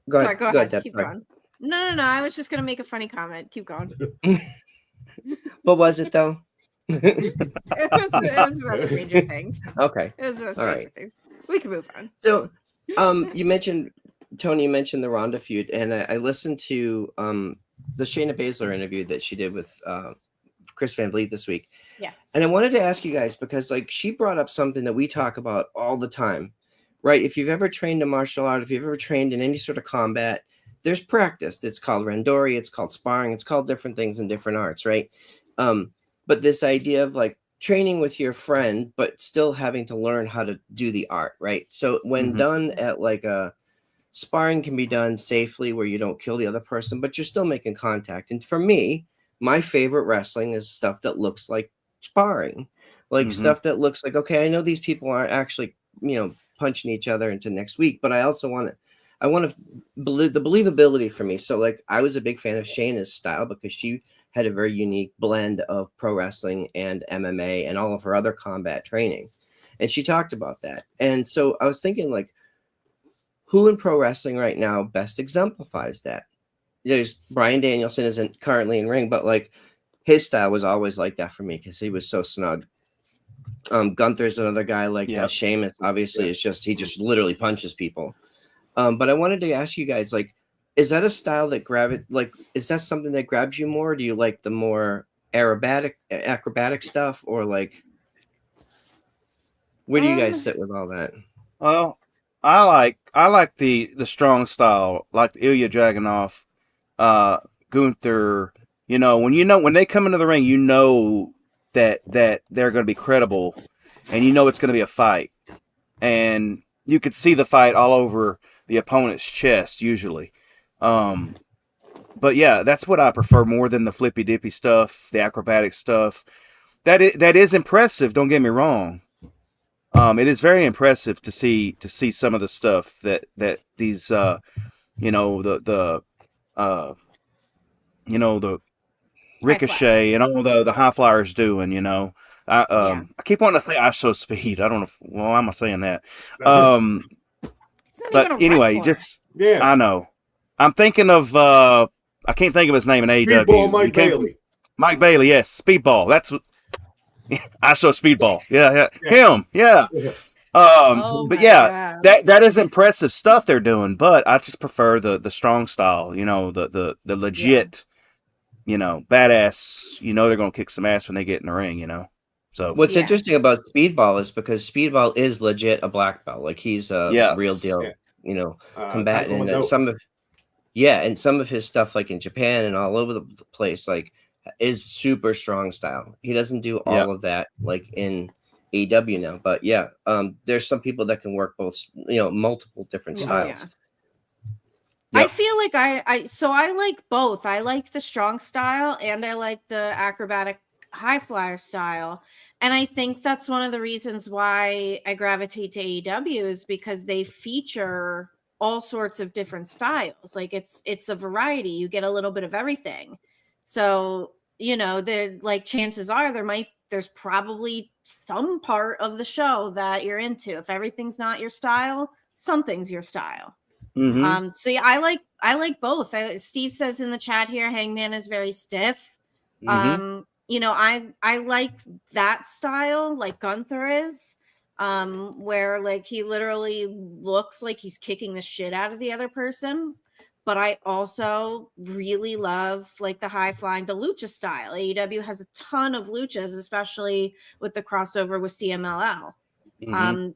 Go Sorry, ahead. go ahead. Deb, Keep sorry. going. No. I was just gonna make a funny comment. Keep going. What was it though? It was about Stranger Things. Okay. It was about All Stranger right. Things. We can move on. So, you mentioned Tony. You mentioned the Ronda feud, and I listened to the Shayna Baszler interview that she did with Chris Van Vliet this week. Yeah. And I wanted to ask you guys because, like, she brought up something that we talk about all the time, right? If you've ever trained a martial art, if you've ever trained in any sort of combat, there's practice. It's called randori. It's called sparring. It's called different things in different arts, right? But this idea of like training with your friend, but still having to learn how to do the art, right? So when done at like a sparring can be done safely where you don't kill the other person, but you're still making contact. And for me, my favorite wrestling is stuff that looks like sparring, like stuff that looks like, okay, I know these people aren't actually, punching each other into next week, but I also want to believe the believability for me. So like, I was a big fan of Shayna's style because she had a very unique blend of pro wrestling and MMA and all of her other combat training. And she talked about that. And so I was thinking, like, who in pro wrestling right now best exemplifies that? There's Bryan Danielson isn't currently in ring, but like his style was always like that for me because he was so snug. Gunther's another guy like that. Sheamus obviously is just, he just literally punches people. But I wanted to ask you guys, like, is that a style that is that something that grabs you more? Do you like the more acrobatic stuff, or like Where do you guys sit with all that? Well, I like the strong style, like Ilya Dragunov, Gunther. When they come into the ring, that they're going to be credible, and it's going to be a fight, and you could see the fight all over the opponent's chest usually. But yeah, that's what I prefer more than the flippy dippy stuff, the acrobatic stuff. That is impressive. Don't get me wrong. It is very impressive to see some of the stuff that these the the Ricochet and all the high flyers doing. I keep wanting to say I show speed. I don't know. Well, why am I saying that? He's not even But a anyway, wrestler. I know. I'm thinking of I can't think of his name in AEW. Speedball Mike He came from- Bailey. Mike Bailey, yes, Speedball. That's what I show Speedball. Yeah, him. Yeah. Yeah. Oh But my yeah, God. that is impressive stuff they're doing. But I just prefer the strong style. The legit. Badass. They're gonna kick some ass when they get in the ring. So What's Yeah. interesting about Speedball is because Speedball is legit a black belt. Like he's a Yes. real deal, Yeah. combatant. And Taekwondo. some of his stuff, like in Japan and all over the place, like is super strong style. He doesn't do all of that like in AEW now. But yeah, there's some people that can work both, multiple different Oh, styles. I Yep. feel like I like both. I like the strong style and I like the acrobatic high flyer style. And I think that's one of the reasons why I gravitate to AEW is because they feature all sorts of different styles. Like it's a variety. You get a little bit of everything. So, like chances are there's probably some part of the show that you're into. If everything's not your style, something's your style. Mm-hmm. So yeah, I like both. Steve says in the chat here, Hangman is very stiff. Mm-hmm. I like that style, like Gunther is, where like he literally looks like he's kicking the shit out of the other person. But I also really love like the high flying, the lucha style. AEW has a ton of luchas, especially with the crossover with CMLL. Mm-hmm.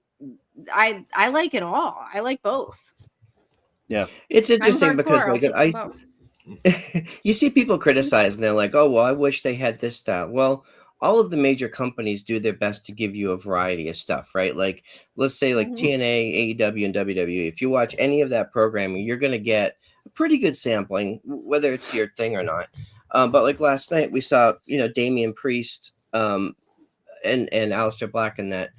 I like it all. I like both. Yeah. It's I'm interesting because hardcore. I'll like take them both. you see people criticize and they're like, oh, well, I wish they had this style. Well, all of the major companies do their best to give you a variety of stuff, right? Like, let's say like Mhm. TNA, AEW, and WWE. If you watch any of that programming, you're going to get a pretty good sampling, whether it's your thing or not. But like last night, we saw, Damian Priest and Aleister Black in that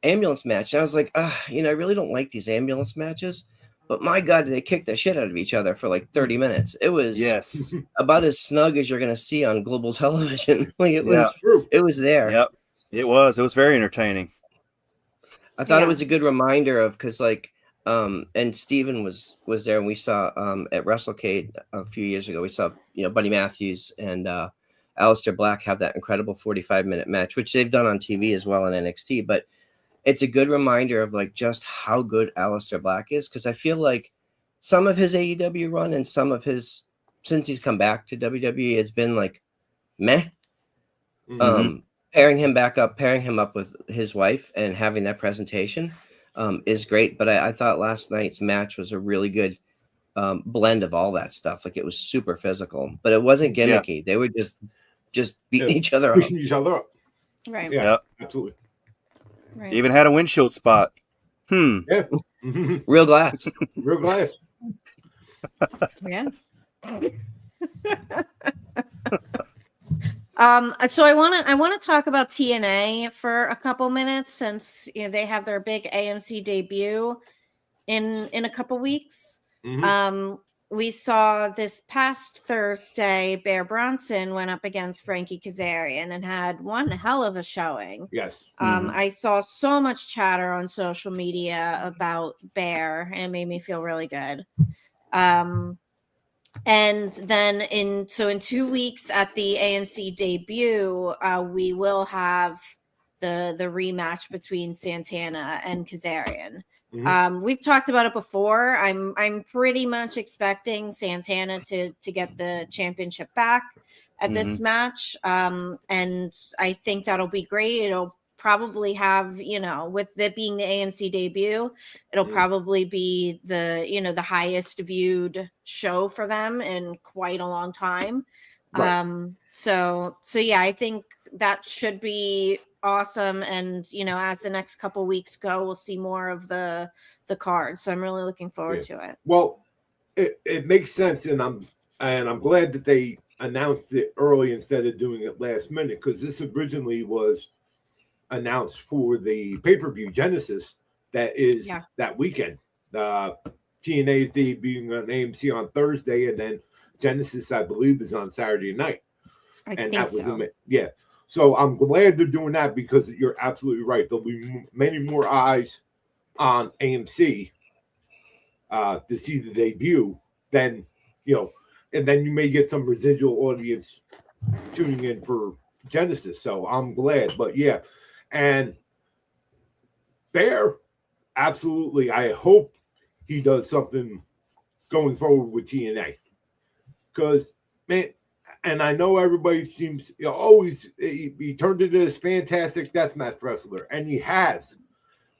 ambulance match. And I was like, I really don't like these ambulance matches. But my God, they kicked the shit out of each other for like 30 minutes. It was Yes. about as snug as you're going to see on global television. Like it Yeah. was there. Yep. It was very entertaining. I thought Yeah. it was a good reminder of, because like, and Steven was there, and we saw at WrestleCade a few years ago, we saw, Buddy Matthews and Aleister Black have that incredible 45-minute match, which they've done on TV as well in NXT. But it's a good reminder of like just how good Aleister Black is, because I feel like some of his AEW run and some of his, since he's come back to WWE, it's been like meh. Mm-hmm. Pairing him up with his wife and having that presentation is great. But I thought last night's match was a really good blend of all that stuff. Like it was super physical, but it wasn't gimmicky. They were just beating each other up. Pushing each other up. Right. Yeah, Yep. absolutely. Right. They even had a windshield spot. Yeah. Real glass. Real glass. Yeah. So I want to talk about TNA for a couple minutes, since they have their big AMC debut in a couple weeks. Mhm. We saw this past Thursday, Bear Bronson went up against Frankie Kazarian and had one hell of a showing. Yes. I saw so much chatter on social media about Bear, and it made me feel really good. And then in 2 weeks at the AMC debut, we will have the rematch between Santana and Kazarian. We've talked about it before. I'm pretty much expecting Santana to get the championship back at this match. And I think that'll be great. It'll probably have, with it being the AMC debut, it'll probably be the highest viewed show for them in quite a long time. Right. So yeah, I think that should be awesome. And, as the next couple weeks go, we'll see more of the cards. So I'm really looking forward to it. Well, it makes sense, and I'm glad that they announced it early instead of doing it last minute, because this originally was announced for the pay-per-view Genesis that is that weekend. TNA is debuting on AMC on Thursday, and then Genesis, I believe, is on Saturday night. I think so. So I'm glad they're doing that, because you're absolutely right. There'll be many more eyes on AMC to see the debut than, and then you may get some residual audience tuning in for Genesis. So I'm glad. But yeah, and Bear, absolutely. I hope he does something going forward with TNA, because, man, and I know everybody seems always he turned into this fantastic deathmatch wrestler, and he has,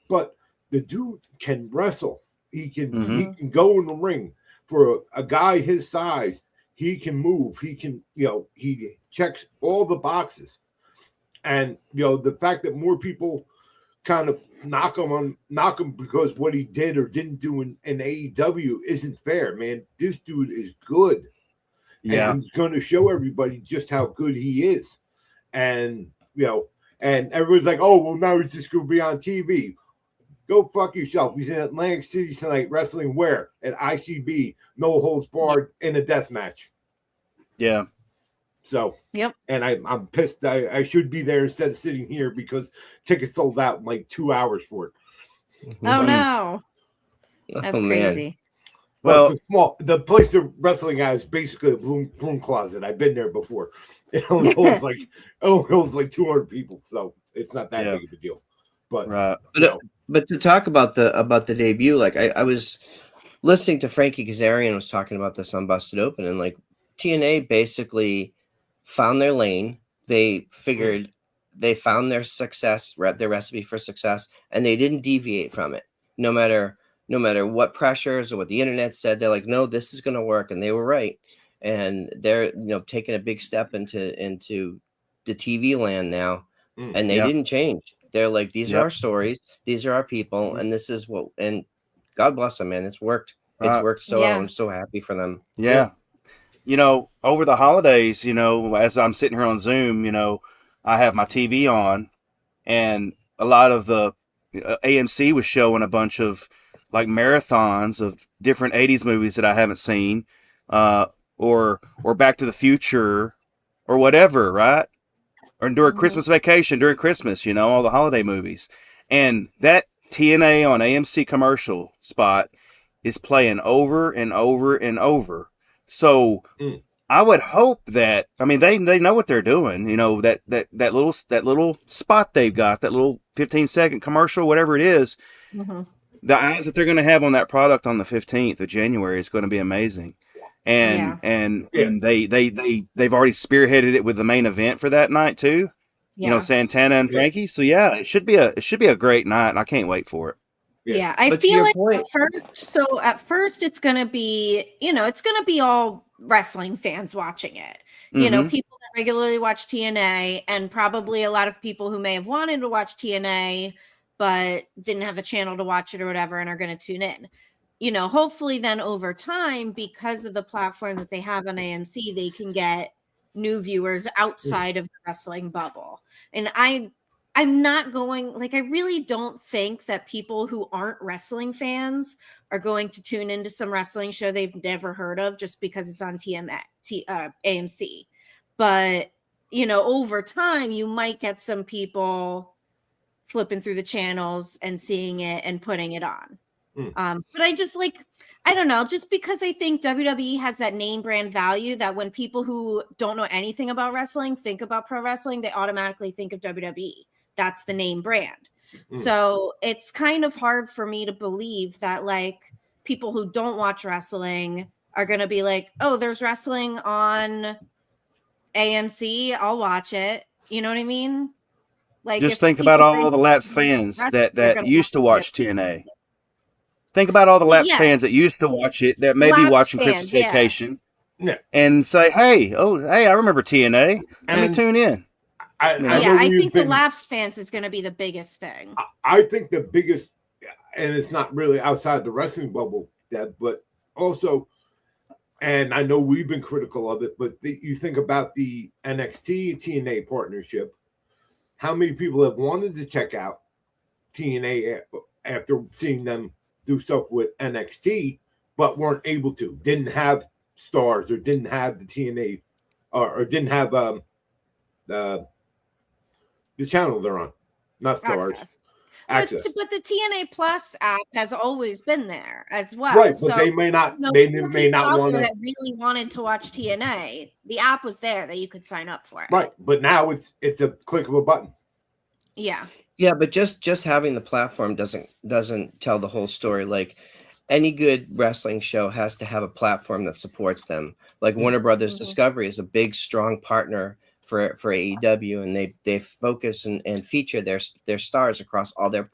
but the dude can wrestle. He can go in the ring. For a guy his size, he can move. He can, he checks all the boxes. And the fact that more people kind of knock him because what he did or didn't do in AEW isn't fair, man. This dude is good. Yeah. And he's going to show everybody just how good he is. And, and everyone's like, oh, well, now he's just going to be on TV. Go fuck yourself. He's in Atlantic City tonight wrestling where? At ICB, no holds barred in a death match. Yeah. So, yep. And I'm pissed. I should be there instead of sitting here, because tickets sold out in like 2 hours for it. Oh, no. That's crazy. Man. Well, it's small. The place they're wrestling at is basically a broom closet. I've been there before. It only holds like 200 people, so it's not that big of a deal. But right. But to talk about the debut, like I was listening to Frankie Kazarian was talking about this on Busted Open, and like TNA basically found their lane. They figured they found their success, their recipe for success, and they didn't deviate from it. No matter what pressures or what the internet said, they're like, no, this is going to work, and they were right. And they're taking a big step into the TV land now, and they didn't change. They're like, these are our stories, these are our people, and this is what. And God bless them, man. It's worked. It's worked so well. I'm so happy for them. Yeah. Over the holidays, as I'm sitting here on Zoom, I have my TV on, and a lot of the AMC was showing a bunch of like marathons of different 80s movies that I haven't seen, or Back to the Future or whatever, right? Or during Christmas vacation, during Christmas, all the holiday movies. And that TNA on AMC commercial spot is playing over and over and over. So I would hope that, they know what they're doing, that little spot they've got, that little 15-second commercial, whatever it is, the eyes that they're going to have on that product on the 15th of January is going to be amazing. And they've already spearheaded it with the main event for that night too. Santana and Frankie. So it should be a great night, and I can't wait for it. Yeah, I feel like at first it's gonna be, it's gonna be all wrestling fans watching it. People that regularly watch TNA, and probably a lot of people who may have wanted to watch TNA but didn't have a channel to watch it or whatever, and are gonna tune in. Hopefully then over time, because of the platform that they have on AMC, they can get new viewers outside of the wrestling bubble. And I'm not going, I really don't think that people who aren't wrestling fans are going to tune into some wrestling show they've never heard of just because it's on AMC. But, over time, you might get some people flipping through the channels and seeing it and putting it on. But I just I don't know, just because I think WWE has that name brand value that when people who don't know anything about wrestling think about pro wrestling, they automatically think of WWE. That's the name brand. So it's kind of hard for me to believe that people who don't watch wrestling are going to be like, oh, there's wrestling on AMC, I'll watch it. You know what I mean? Like, Just if think about people all are the lapsed fans wrestling, that they're gonna used to watch watch TNA. Think about all the lapsed Yes, fans that used to watch it that may be lapsed watching Christmas fans, yeah. Vacation Yeah. and say, "Hey, I remember TNA. Let me And tune in." I You know? Yeah, know I we've think the been. lapsed fans is going to be the biggest thing. I think the biggest, and it's not really outside the wrestling bubble, Deb, but also, and I know we've been critical of it, but you think about the NXT TNA partnership. How many people have wanted to check out TNA after seeing them do stuff with NXT, but weren't able to, didn't have stars or didn't have the TNA or didn't have the channel they're on, not stars. Access. But the TNA Plus app has always been there as well. Right, but so, they may not. you know, They for may people not out want there to. that really wanted to watch TNA. The app was there that you could sign up for it. Right, but now it's a click of a button. Yeah. Yeah, but just having the platform doesn't tell the whole story. Like any good wrestling show has to have a platform that supports them. Like Warner Brothers Discovery is a big, strong partner for AEW, and they focus and feature their stars across all their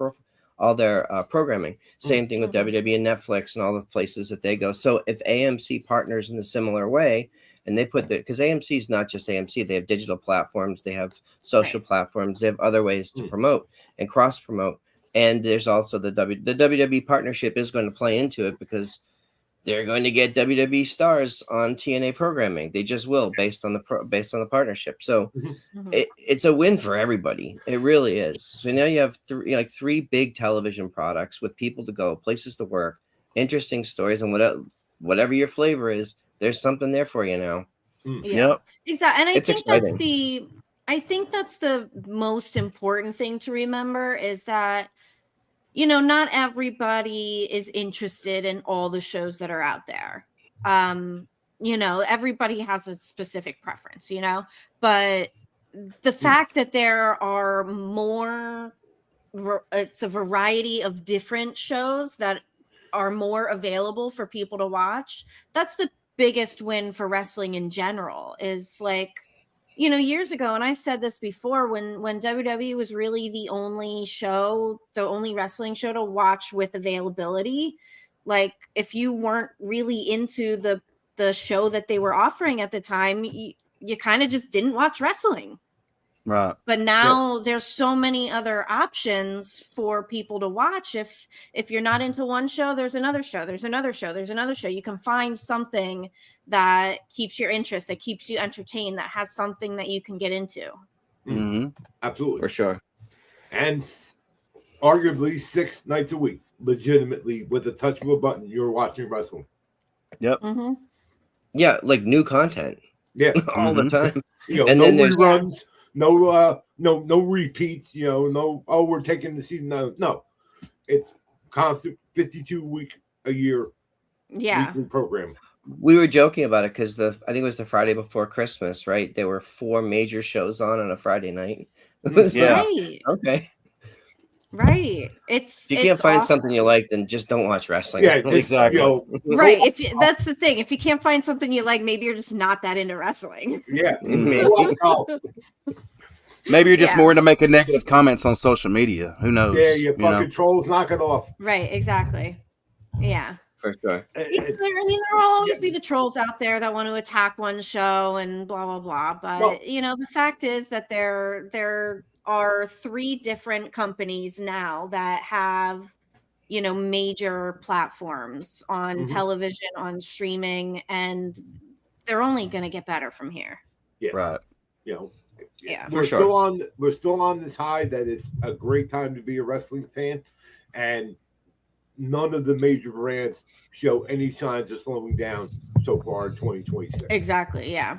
programming. Same thing with WWE and Netflix and all the places that they go. So if AMC partners in a similar way, and they put because AMC is not just AMC, they have digital platforms, they have social platforms, they have other ways to promote and cross promote. And there's also the WWE partnership is going to play into it because they're going to get WWE stars on TNA programming. They just will based on the partnership. So it's a win for everybody. It really is. So now you have three big television products with people to go, places to work, interesting stories, and whatever your flavor is, there's something there for you now. Yeah. Yep. Exactly. And It's exciting. I think that's the most important thing to remember is that, you know, not everybody is interested in all the shows that are out there. You know, everybody has a specific preference, you know, but the fact that there are it's a variety of different shows that are more available for people to watch. That's the biggest win for wrestling in general. Is like, you know, years ago, and I've said this before, when WWE was really the only wrestling show to watch with availability, like if you weren't really into the show that they were offering at the time, you kind of just didn't watch wrestling. Right. But now there's so many other options for people to watch. If you're not into one show, there's another show. There's another show. There's another show. You can find something that keeps your interest, that keeps you entertained, that has something that you can get into. Absolutely. For sure. And arguably 6 nights a week, legitimately, with a touch of a button, you're watching wrestling. Yep. Yeah, like new content. Yeah. All the time. You know, And no then there's reruns, no repeats, you know, no, we're taking the season. No. It's constant 52 week a year weekly program. We were joking about it because I think it was the Friday before Christmas, right? There were 4 major shows on a Friday night. Yeah. Right. Okay. Right. If you can't find something you like, then just don't watch wrestling. Yeah, exactly. You know, right. That's the thing. If you can't find something you like, maybe you're just not that into wrestling. Yeah. Maybe you're just more into making negative comments on social media. Who knows? Yeah, you fucking trolls, knock it off. Right, exactly. Yeah. For sure. There will always be the trolls out there that want to attack one show and blah, blah, blah. But, you know, the fact is that there are 3 different companies now that have, you know, major platforms on television, on streaming, and they're only going to get better from here. Yeah. Right. You know, yeah, we're still on this high that it's a great time to be a wrestling fan, and none of the major brands show any signs of slowing down so far in 2026. Exactly. Yeah.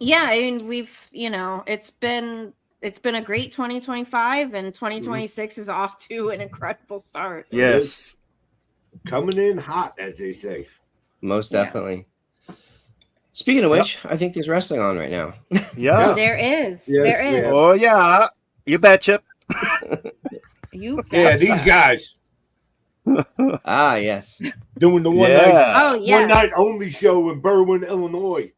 Yeah. I mean, we've, you know, it's been a great 2025, and 2026 is off to an incredible start. Yes. Coming in hot, as they say. Most definitely. Speaking of which, I think there's wrestling on right now. Yeah. There is. Yes, there is. Oh, yeah. You betcha. You betcha. Yeah, these guys Yes. doing the one night only show in Berwyn, Illinois.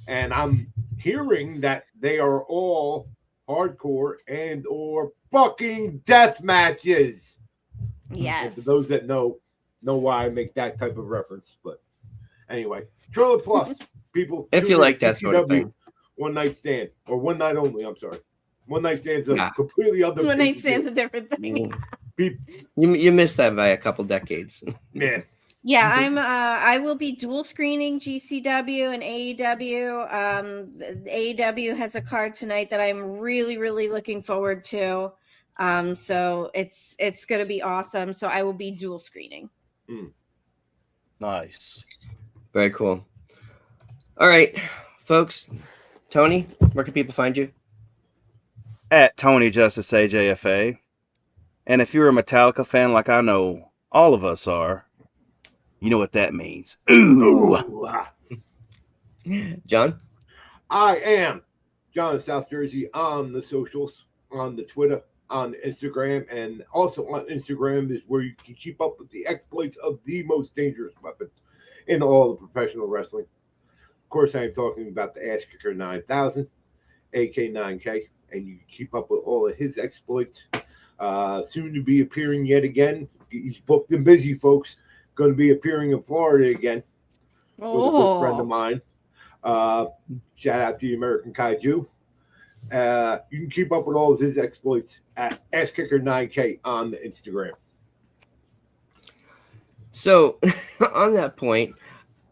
And I'm hearing that they are all hardcore, and or fucking death matches. Yes. And for those that know why I make that type of reference. But anyway, Trailer Plus, people. If you like that sort of thing. One night stand, or one night only, I'm sorry. One night stand's a Nah. completely other One night stand's a different thing. You missed that by a couple decades. Man. Yeah, I will be dual screening GCW and AEW. AEW has a card tonight that I'm really, really looking forward to. So it's gonna be awesome. So I will be dual screening. Nice. Very cool. All right, folks. Tony, where can people find you? At Tony Justice AJFA. And if you're a Metallica fan like I know all of us are, you know what that means. Ooh. John? I am John in South Jersey on the socials, on the Twitter, on Instagram, and also on Instagram is where you can keep up with the exploits of the most dangerous weapon in all of professional wrestling. Of course, I am talking about the Ass Kicker 9000, AK9K, and you can keep up with all of his exploits. Soon to be appearing yet again. He's booked and busy, folks. Going to be appearing in Florida again with a good friend of mine. Shout out to the American Kaiju. You can keep up with all of his exploits at AssKicker9K on the Instagram. So, on that point,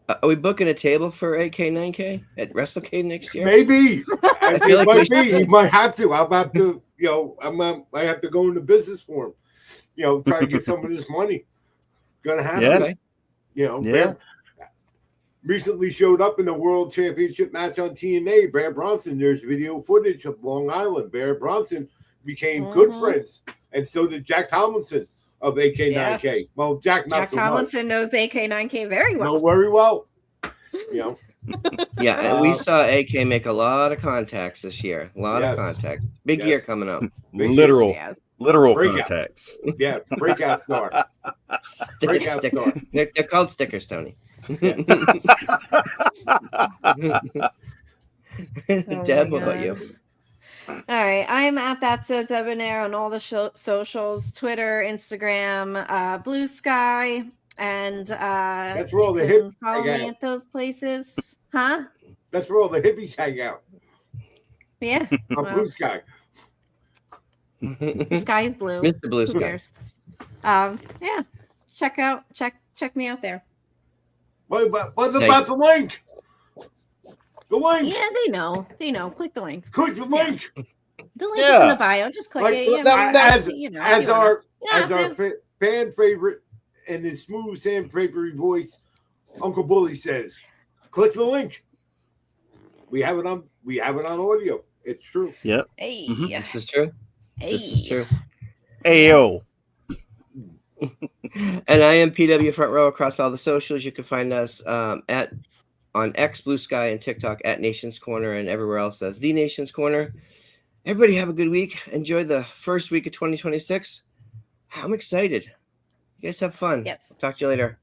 are we booking a table for AK9K at WrestleCade next year? Maybe. I feel like we might be. You might have to. I'm about to, I have to go into business for him. Try to get some of this money. Gonna have Yeah. to. Yeah. Recently showed up in the World Championship match on TNA. Bear Bronson, there's video footage of Long Island. Bear Bronson became good friends, and so did Jack Tomlinson of AK9K. Yes. Well, Jack Tomlinson knows the AK9K very well. Know very well. Yeah, and we saw AK make a lot of contacts this year. A lot of contacts. Big year coming up. Literal Breakout. contacts. Yeah, breakout star. Breakout star. They're called stickers, Tony. Yeah. Deb, what about you? All right, I'm at That So Debonair on all the socials: Twitter, Instagram, Blue Sky, and That's where all the you can hip follow hang me out. at those places, huh? That's where all the hippies hang out. Yeah, On well, Blue Sky. the sky is blue. Mr. Blue Who Sky. cares? Yeah, check me out there. What about Thanks. the link? The link. Yeah, they know. Click the link. Click the link. The link is in the bio. Just click it. You know, As our Yeah, fan favorite and his smooth sandpapery voice, Uncle Bully says, "Click the link." We have it on audio. It's true. Yep. Hey, This is true. This is true. Ayo. And I am PW Front Row across all the socials. You can find us on X, Blue Sky, and TikTok at Nation's Corner, and everywhere else as The Nation's Corner. Everybody have a good week. Enjoy the first week of 2026. I'm excited. You guys have fun. Yes. Talk to you later.